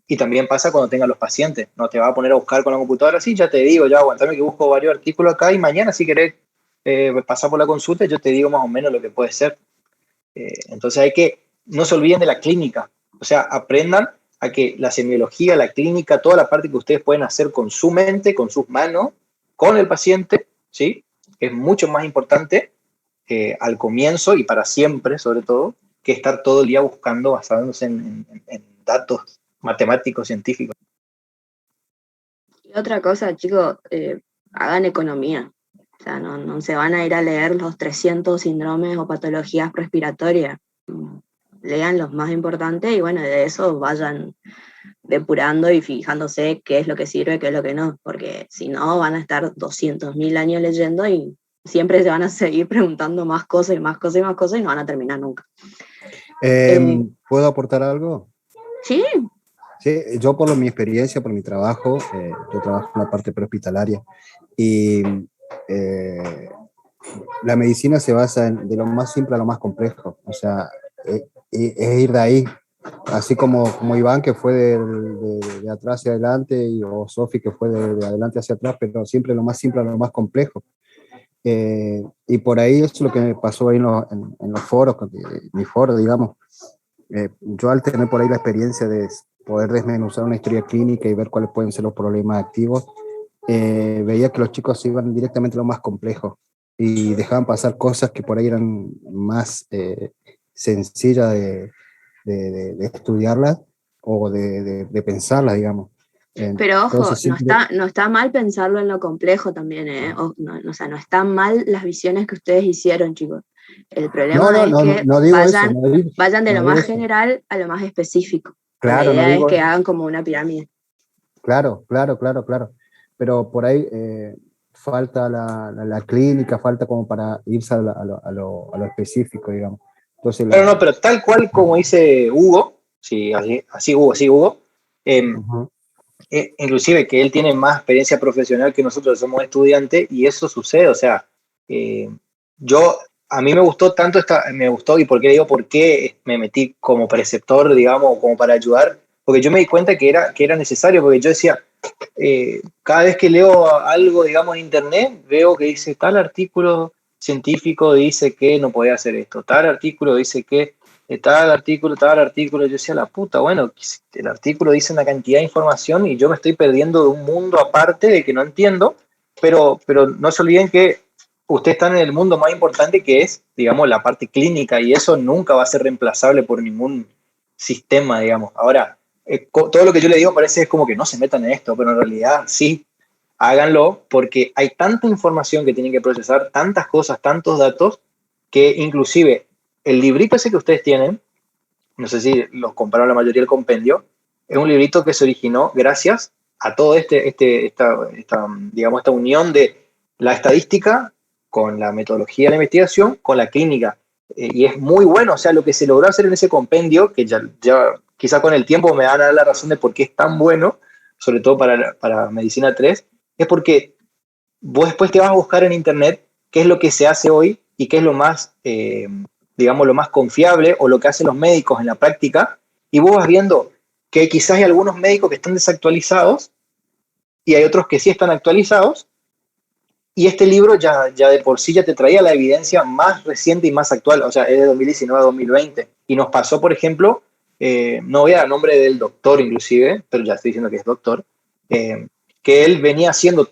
y también pasa cuando tengas los pacientes, no te vas a poner a buscar con la computadora, sí, ya te digo, ya aguantame que busco varios artículos acá y mañana si querés pasar por la consulta, yo te digo más o menos lo que puede ser. Entonces hay que, no se olviden de la clínica, o sea, aprendan a que la semiología, la clínica, toda la parte que ustedes pueden hacer con su mente, con sus manos, con el paciente, ¿sí? Es mucho más importante al comienzo y para siempre, sobre todo, que estar todo el día buscando basándose en datos matemáticos, científicos. Y otra cosa, chicos, hagan economía. O sea, no se van a ir a leer los 300 síndromes o patologías respiratorias. Lean los más importantes y bueno, de eso vayan depurando y fijándose qué es lo que sirve, qué es lo que no, porque si no van a estar 200.000 años leyendo y siempre se van a seguir preguntando más cosas y más cosas y más cosas y no van a terminar nunca. ¿Puedo aportar algo? Sí. Sí, yo por mi experiencia, por mi trabajo, yo trabajo en la parte prehospitalaria y la medicina se basa de lo más simple a lo más complejo, o sea, es ir de ahí, así como Iván que fue de atrás hacia adelante o Sofi que fue de adelante hacia atrás, pero siempre lo más simple a lo más complejo. Y por ahí es lo que me pasó ahí en los foros, mi foro, digamos. Yo al tener por ahí la experiencia de poder desmenuzar una historia clínica y ver cuáles pueden ser los problemas activos, veía que los chicos se iban directamente a lo más complejo y dejaban pasar cosas que por ahí eran más sencillas de estudiarlas o de pensarlas, digamos. Pero ojo, Entonces, no está mal pensarlo en lo complejo también, ¿eh? O sea, no están mal las visiones que ustedes hicieron, chicos. El problema es que vayan de lo más general a lo más específico. Claro, la idea es que hagan como una pirámide. Claro. Pero por ahí falta la clínica, falta como para irse a lo específico, digamos. Entonces, pero tal cual como dice Hugo, sí, así Hugo, inclusive que él tiene más experiencia profesional que nosotros, somos estudiantes, y eso sucede, o sea, a mí me gustó tanto y por qué me metí como preceptor, digamos, como para ayudar, porque yo me di cuenta que era necesario, porque yo decía, cada vez que leo algo, digamos, en internet, veo que dice tal artículo científico dice que no podía hacer esto, tal artículo dice que tal artículo, yo decía, la puta, bueno, el artículo dice una cantidad de información y yo me estoy perdiendo de un mundo aparte de que no entiendo, pero no se olviden que ustedes están en el mundo más importante que es, digamos, la parte clínica y eso nunca va a ser reemplazable por ningún sistema, digamos. Ahora, todo lo que yo le digo parece como que no se metan en esto, pero en realidad sí, háganlo porque hay tanta información que tienen que procesar, tantas cosas, tantos datos, que inclusive el librito ese que ustedes tienen, no sé si los compraron la mayoría del compendio, es un librito que se originó gracias a todo digamos, esta unión de la estadística con la metodología de la investigación, con la clínica. Y es muy bueno, o sea, lo que se logró hacer en ese compendio, que ya quizá con el tiempo me van a dar la razón de por qué es tan bueno, sobre todo para Medicina 3, es porque vos después te vas a buscar en internet qué es lo que se hace hoy y qué es lo más, digamos, lo más confiable o lo que hacen los médicos en la práctica, y vos vas viendo que quizás hay algunos médicos que están desactualizados y hay otros que sí están actualizados, y este libro ya de por sí ya te traía la evidencia más reciente y más actual, o sea, es de 2019 a 2020, y nos pasó, por ejemplo, no voy a dar nombre del doctor inclusive, pero ya estoy diciendo que es doctor, que él venía haciendo,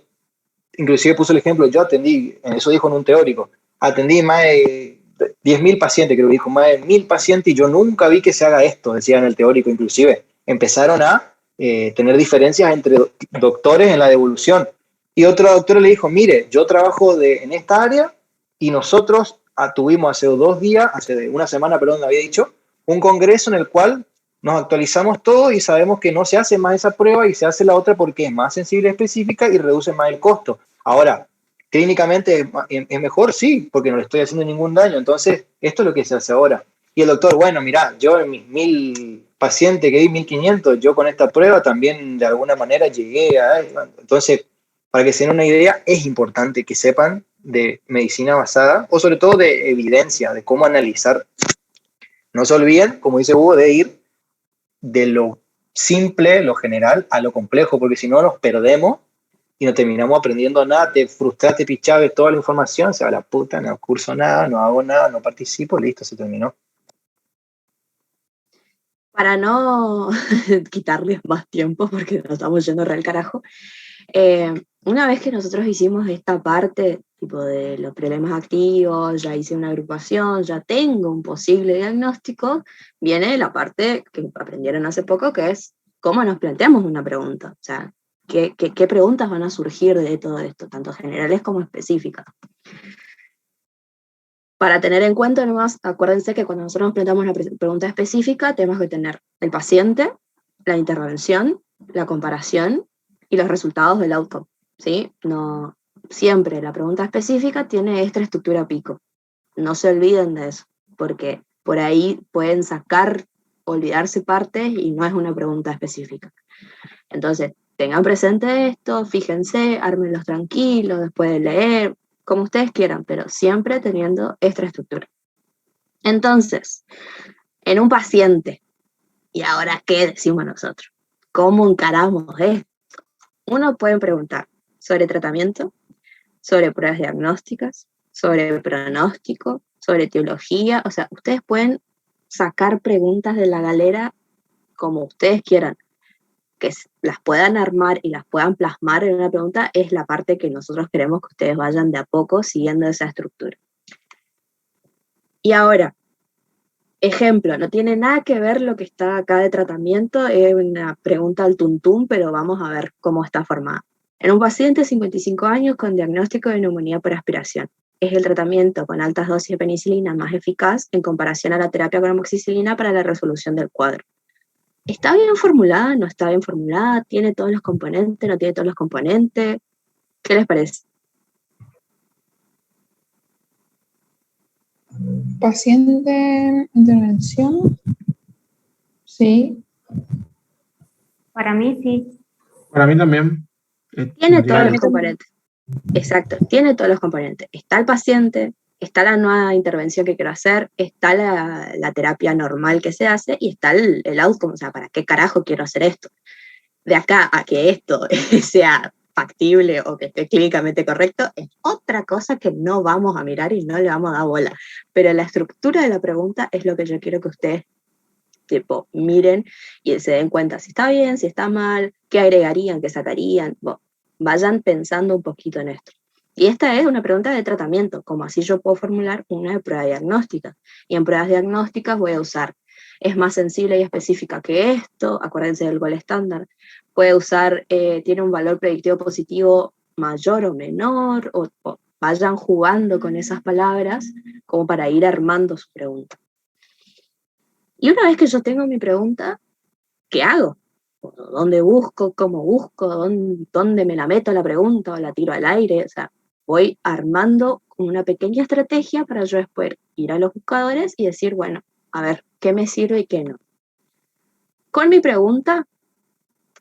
inclusive puso el ejemplo, yo atendí, eso dijo en un teórico, atendí más de 10.000 pacientes, creo que dijo, más de 1.000 pacientes, y yo nunca vi que se haga esto, decía en el teórico inclusive. Empezaron a tener diferencias entre doctores en la devolución. Y otro doctor le dijo, mire, yo trabajo en esta área y nosotros tuvimos hace 2 días, hace una semana, perdón, había dicho, un congreso en el cual nos actualizamos todo y sabemos que no se hace más esa prueba y se hace la otra porque es más sensible y específica y reduce más el costo. Ahora, clínicamente es mejor, sí, porque no le estoy haciendo ningún daño. Entonces, esto es lo que se hace ahora. Y el doctor, bueno, mira, yo en mis 1.000 pacientes que di 1.500, yo con esta prueba también de alguna manera llegué a... Entonces, para que se den una idea, es importante que sepan de medicina basada o sobre todo de evidencia, de cómo analizar. No se olviden, como dice Hugo, de ir de lo simple, lo general, a lo complejo, porque si no nos perdemos y no terminamos aprendiendo nada, te frustraste, pichaste toda la información, se va a la puta, no curso nada, no hago nada, no participo, listo, se terminó. Para no quitarles más tiempo, porque nos estamos yendo real carajo, una vez que nosotros hicimos esta parte, tipo de los problemas activos, ya hice una agrupación, ya tengo un posible diagnóstico, viene la parte que aprendieron hace poco, que es cómo nos planteamos una pregunta. O sea, ¿qué preguntas van a surgir de todo esto, tanto generales como específicas? Para tener en cuenta nomás, acuérdense que cuando nosotros nos planteamos una pregunta específica, tenemos que tener el paciente, la intervención, la comparación y los resultados del outcome, ¿sí? No, siempre la pregunta específica tiene esta estructura pico. No se olviden de eso, porque por ahí pueden olvidarse partes y no es una pregunta específica. Entonces, tengan presente esto, fíjense, ármenlos tranquilos, después de leer, como ustedes quieran, pero siempre teniendo esta estructura. Entonces, en un paciente, ¿y ahora qué decimos nosotros? ¿Cómo encaramos esto? Uno puede preguntar sobre tratamiento, sobre pruebas diagnósticas, sobre pronóstico, sobre teología, o sea, ustedes pueden sacar preguntas de la galera como ustedes quieran. Que las puedan armar y las puedan plasmar en una pregunta es la parte que nosotros queremos que ustedes vayan de a poco siguiendo esa estructura. Y ahora, ejemplo, no tiene nada que ver lo que está acá de tratamiento, es una pregunta al tuntún, pero vamos a ver cómo está formada. En un paciente de 55 años con diagnóstico de neumonía por aspiración, ¿es el tratamiento con altas dosis de penicilina más eficaz en comparación a la terapia con amoxicilina para la resolución del cuadro? ¿Está bien formulada? ¿No está bien formulada? ¿Tiene todos los componentes? ¿No tiene todos los componentes? ¿Qué les parece? Paciente, intervención. Sí. Para mí sí. Para mí también. Tiene todos los componentes. Exacto, tiene todos los componentes. Está el paciente, está la nueva intervención que quiero hacer, está la terapia normal que se hace y está el outcome, o sea, ¿para qué carajo quiero hacer esto? De acá a que esto sea factible o que esté clínicamente correcto, es otra cosa que no vamos a mirar y no le vamos a dar bola. Pero la estructura de la pregunta es lo que yo quiero que ustedes tipo, miren y se den cuenta si está bien, si está mal, qué agregarían, qué sacarían. Bueno, vayan pensando un poquito en esto. Y esta es una pregunta de tratamiento, como así yo puedo formular una de prueba diagnóstica. Y en pruebas diagnósticas voy a usar es más sensible y específica que esto, acuérdense del gol estándar, puede usar, tiene un valor predictivo positivo mayor o menor, o vayan jugando con esas palabras como para ir armando su pregunta. Y una vez que yo tengo mi pregunta, ¿qué hago? ¿Dónde busco? ¿Cómo busco? ¿Dónde me la meto la pregunta o la tiro al aire? O sea, voy armando una pequeña estrategia para yo después ir a los buscadores y decir, bueno, a ver, ¿qué me sirve y qué no? Con mi pregunta,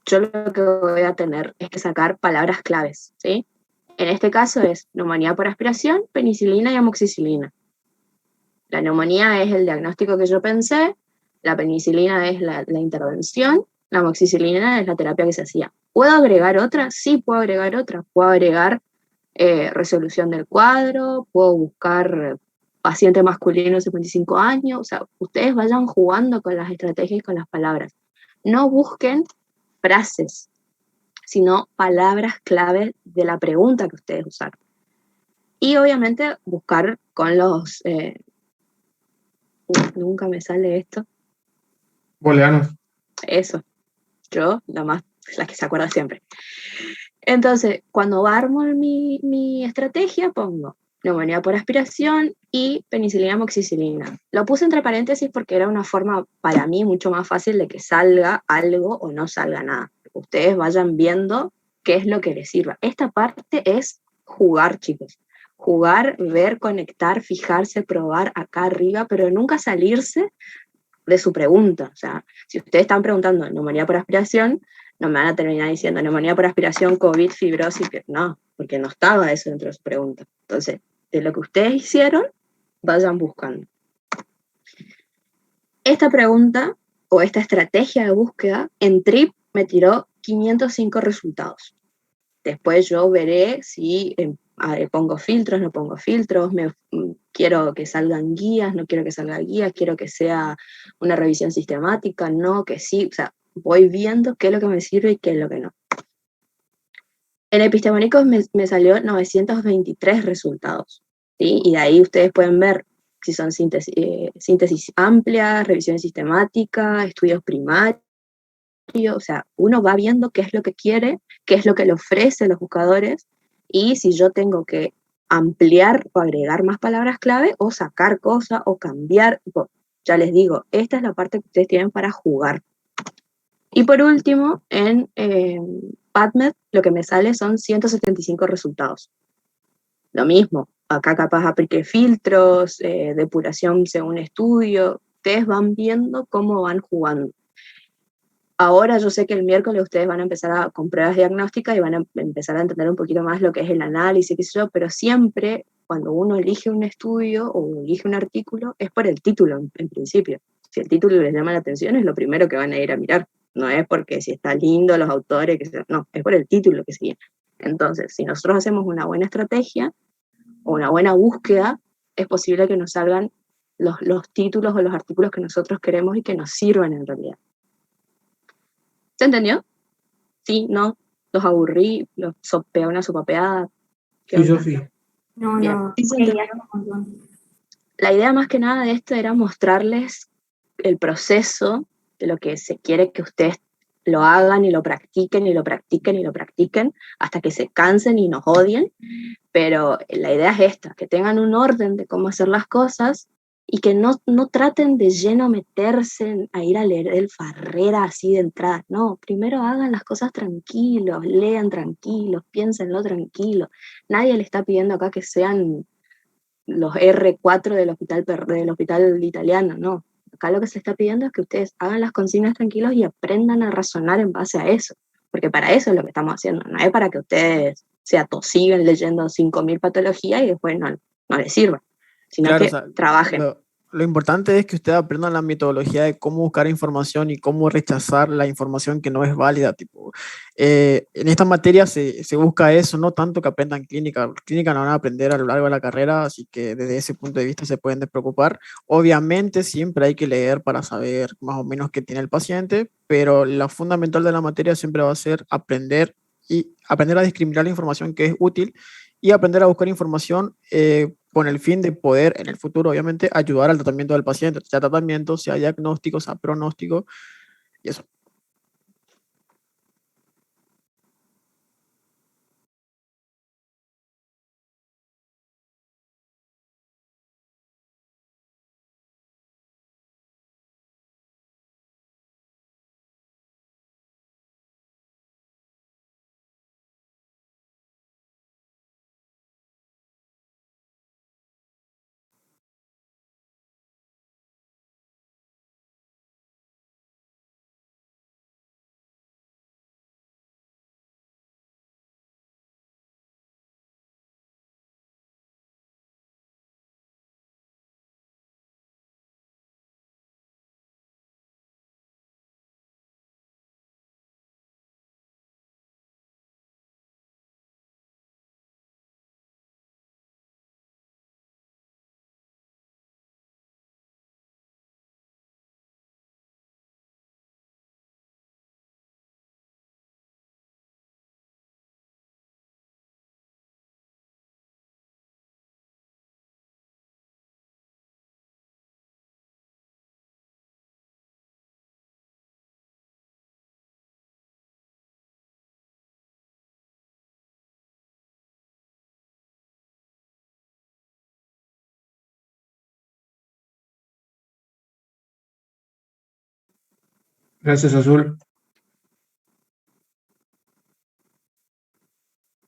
yo lo que voy a tener es que sacar palabras claves, ¿sí? En este caso es neumonía por aspiración, penicilina y amoxicilina. La neumonía es el diagnóstico que yo pensé, la penicilina es la intervención, la amoxicilina es la terapia que se hacía. ¿Puedo agregar otra? Sí, puedo agregar otra. Puedo agregar resolución del cuadro, puedo buscar paciente masculino de 55 años, o sea, ustedes vayan jugando con las estrategias y con las palabras. No busquen frases, sino palabras clave de la pregunta que ustedes usaron. Y obviamente buscar con los... nunca me sale esto. Booleanos. Eso. Yo, la que se acuerda siempre. Entonces, cuando armo mi estrategia, pongo neumonía por aspiración y penicilina amoxicilina. Lo puse entre paréntesis porque era una forma para mí mucho más fácil de que salga algo o no salga nada. Ustedes vayan viendo qué es lo que les sirva. Esta parte es jugar, chicos. Jugar, ver, conectar, fijarse, probar acá arriba, pero nunca salirse de su pregunta. O sea, si ustedes están preguntando neumonía por aspiración, no me van a terminar diciendo neumonía por aspiración, COVID, fibrosis, no, porque no estaba eso dentro de su pregunta. Entonces, de lo que ustedes hicieron, vayan buscando. Esta pregunta o esta estrategia de búsqueda en TRIP me tiró 505 resultados. Después yo veré si pongo filtros, no pongo filtros, quiero que salgan guías, no quiero que salgan guías, quiero que sea una revisión sistemática, no, que sí, o sea, voy viendo qué es lo que me sirve y qué es lo que no. En epistemónicos me salió 923 resultados, ¿sí? Y de ahí ustedes pueden ver si son síntesis amplias, revisión sistemática, estudios primarios, o sea, uno va viendo qué es lo que quiere, qué es lo que le ofrecen los buscadores, y si yo tengo que ampliar o agregar más palabras clave, o sacar cosas, o cambiar, ya les digo, esta es la parte que ustedes tienen para jugar. Y por último, en PubMed, lo que me sale son 175 resultados. Lo mismo, acá capaz apliqué filtros, depuración según estudio, ustedes van viendo cómo van jugando. Ahora yo sé que el miércoles ustedes van a empezar con pruebas diagnósticas y van a empezar a entender un poquito más lo que es el análisis, qué sé yo, pero siempre cuando uno elige un estudio o elige un artículo es por el título en principio. Si el título les llama la atención es lo primero que van a ir a mirar. No es porque si está lindo los autores, no, es por el título que sigue. Entonces, si nosotros hacemos una buena estrategia o una buena búsqueda, es posible que nos salgan los títulos o los artículos que nosotros queremos y que nos sirvan en realidad. ¿Se entendió? Sí, no, los aburrí, los sopé una sopapeada. Sí, yo sí. No, Bien. no. ¿Sí se entendió? La idea más que nada de esto era mostrarles el proceso de lo que se quiere que ustedes lo hagan y lo practiquen y lo practiquen y lo practiquen hasta que se cansen y nos odien, pero la idea es esta, que tengan un orden de cómo hacer las cosas y que no traten de lleno meterse a ir a leer el Farrera así de entrada, no, primero hagan las cosas tranquilos, lean tranquilos, piénsenlo tranquilo, nadie le está pidiendo acá que sean los R4 del hospital italiano, no. Acá lo que se está pidiendo es que ustedes hagan las consignas tranquilos y aprendan a razonar en base a eso, porque para eso es lo que estamos haciendo, no es para que ustedes se atosiguen leyendo 5.000 patologías y después no les sirva, sino Claro, que o sea, trabajen. lo importante es que ustedes aprendan la metodología de cómo buscar información y cómo rechazar la información que no es válida. Tipo, en esta materia se busca eso, no tanto que aprendan clínica. Clínica no van a aprender a lo largo de la carrera, así que desde ese punto de vista se pueden despreocupar. Obviamente siempre hay que leer para saber más o menos qué tiene el paciente, pero lo fundamental de la materia siempre va a ser aprender a discriminar la información que es útil y aprender a buscar información con el fin de poder en el futuro, obviamente, ayudar al tratamiento del paciente, sea tratamiento, sea diagnóstico, sea pronóstico y eso. Gracias, Azul.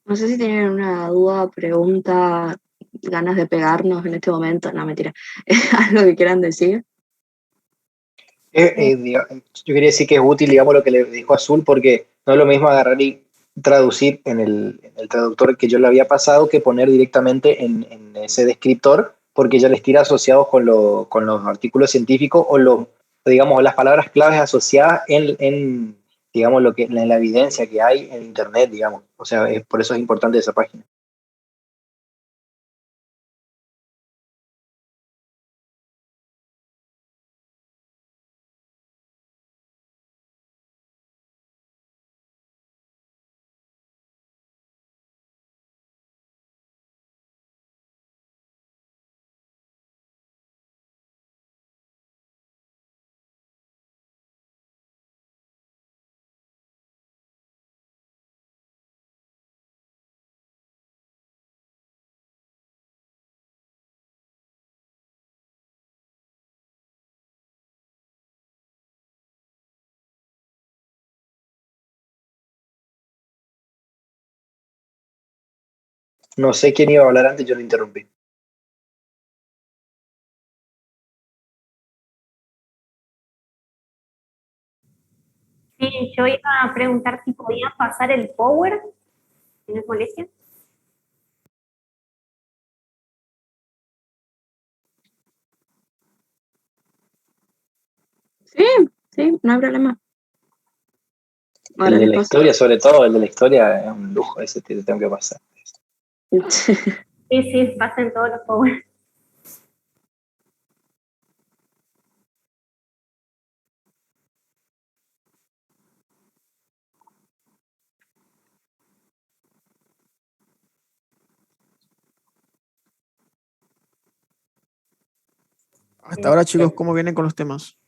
No sé si tienen una duda, pregunta, ganas de pegarnos en este momento. No, mentira. Algo que quieran decir. Yo quería decir que es útil, digamos, lo que le dijo Azul, porque no es lo mismo agarrar y traducir en el traductor que yo le había pasado que poner directamente en ese descriptor, porque ya les tira asociados con los artículos científicos o digamos, las palabras claves asociadas digamos, en la evidencia que hay en Internet, digamos. O sea, por eso es importante esa página. No sé quién iba a hablar antes, yo lo interrumpí. Sí, yo iba a preguntar si podían pasar el Power en el colegio. Sí, sí, no hay problema. Ahora El de les la paso. historia, sobre todo, el de la historia es un lujo, ese te tengo que pasar. Sí, sí, pasen todos los Power. Hasta ahora, chicos, ¿cómo vienen con los temas?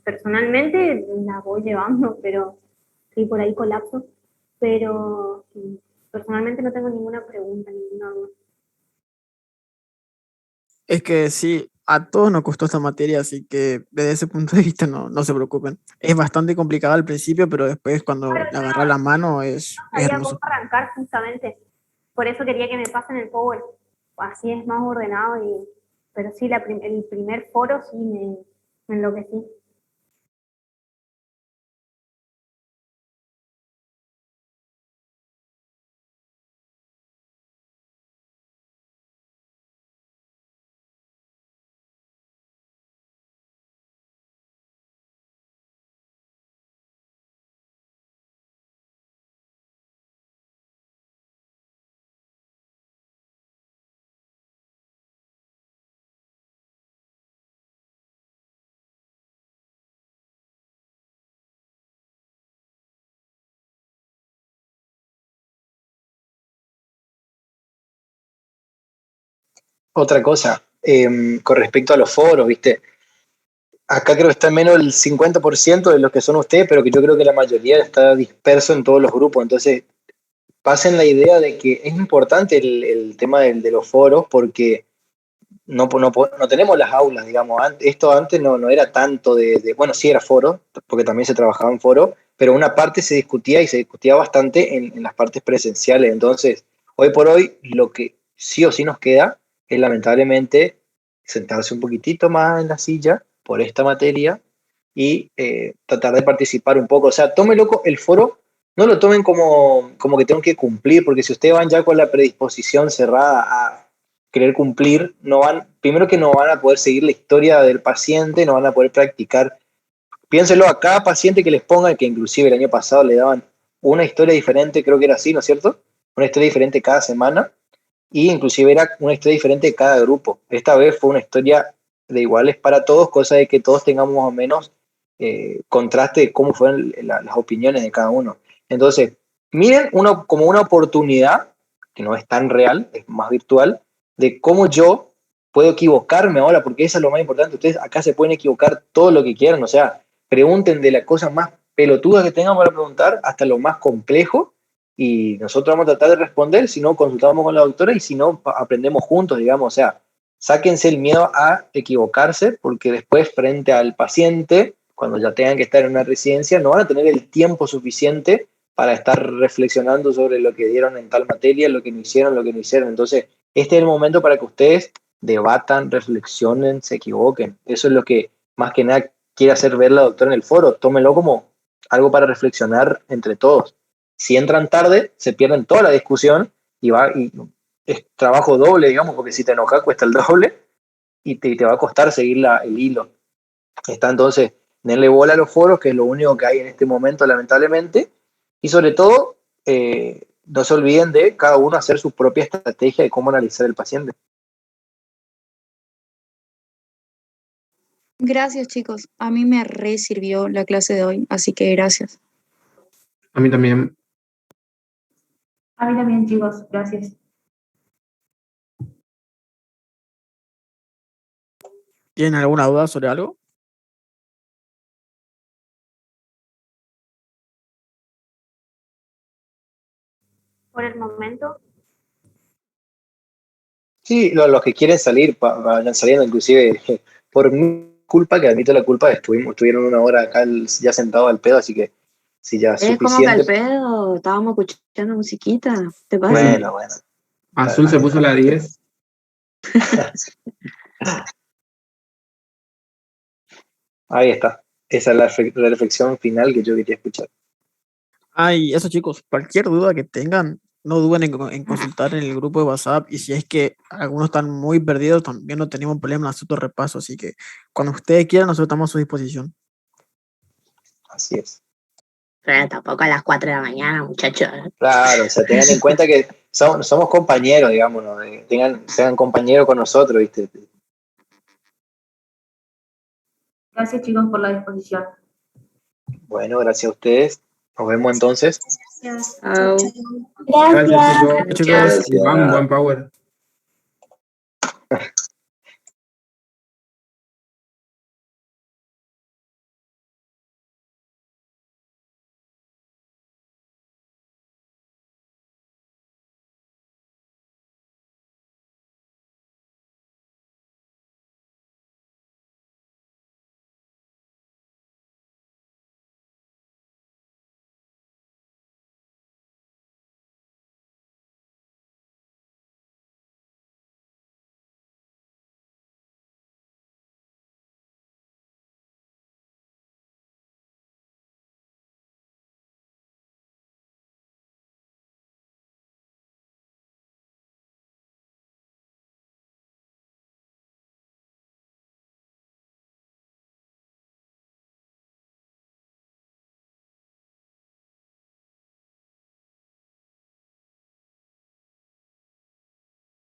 Personalmente la voy llevando, pero sí, por ahí colapso. Pero sí, personalmente no tengo ninguna pregunta, ninguna duda. Es que sí, a todos nos costó esta materia, así que desde ese punto de vista no se preocupen. Es bastante complicada al principio, pero después cuando Claro, le agarras la mano es no sabía cómo hermoso. arrancar justamente. Por eso quería que me pasen el Power. Así es más ordenado y... Pero sí, el primer foro sí me enloquecí. otra cosa, con respecto a los foros, ¿viste? Acá creo que está menos el 50% de los que son ustedes, pero que yo creo que la mayoría está disperso en todos los grupos. Entonces, pasen la idea de que es importante el tema de los foros porque no tenemos las aulas, digamos. Esto antes no era tanto bueno, sí era foro, porque también se trabajaba en foro, pero una parte se discutía y se discutía bastante en las partes presenciales. Entonces, hoy por hoy, lo que sí o sí nos queda es lamentablemente sentarse un poquitito más en la silla por esta materia y tratar de participar un poco. O sea, tómelo el foro, no lo tomen como que tengo que cumplir, porque si ustedes van ya con la predisposición cerrada a querer cumplir, primero que no van a poder seguir la historia del paciente, no van a poder practicar. Piénselo a cada paciente que les pongan, que inclusive el año pasado le daban una historia diferente, creo que era así, ¿no es cierto? Una historia diferente cada semana, y inclusive era una historia diferente de cada grupo. Esta vez fue una historia de iguales para todos, cosa de que todos tengamos más o menos contraste de cómo fueron las opiniones de cada uno. Entonces, miren como una oportunidad, que no es tan real, es más virtual, de cómo yo puedo equivocarme ahora, porque eso es lo más importante. Ustedes acá se pueden equivocar todo lo que quieran, o sea, pregunten de las cosas más pelotudas que tengan para preguntar hasta lo más complejo, y nosotros vamos a tratar de responder, si no consultamos con la doctora y si no aprendemos juntos, digamos. O sea, sáquense el miedo a equivocarse, porque después frente al paciente, cuando ya tengan que estar en una residencia, no van a tener el tiempo suficiente para estar reflexionando sobre lo que dieron en tal materia, lo que no hicieron. Entonces, este es el momento para que ustedes debatan, reflexionen, se equivoquen. Eso es lo que más que nada quiere hacer ver la doctora en el foro. Tómenlo como algo para reflexionar entre todos. Si entran tarde, se pierden toda la discusión y es trabajo doble, digamos, porque si te enojas cuesta el doble y te va a costar seguir el hilo. Está entonces, denle bola a los foros, que es lo único que hay en este momento, lamentablemente, y sobre todo, no se olviden de cada uno hacer su propia estrategia de cómo analizar el paciente. Gracias, chicos. A mí me re sirvió la clase de hoy, así que gracias. A mí también. A mí también, chicos, gracias. ¿Tienen alguna duda sobre algo? Por el momento. Sí, los que quieren salir, vayan saliendo, inclusive por mi culpa, que admito la culpa, estuvieron una hora acá ya sentados al pedo, así que si ya es Es como que al suficiente. pedo, estábamos escuchando musiquita. ¿Te pasa? Bueno. Azul se puso la 10. Ahí está. Esa es la reflexión final que yo quería escuchar. Y eso, chicos, cualquier duda que tengan, no duden en consultar en el grupo de WhatsApp, y si es que algunos están muy perdidos, también no tenemos problema en hacer otro repaso, así que cuando ustedes quieran, nosotros estamos a su disposición. Así es. Pero tampoco a las 4 de la mañana, muchachos. Claro, o sea, tengan en cuenta que somos compañeros, digamos, ¿no? Sean compañeros con nosotros, ¿viste? Gracias, chicos, por la disposición. Bueno, gracias a ustedes. Nos vemos entonces. Gracias. Chao. Gracias, chicos. Chicos. Buen power.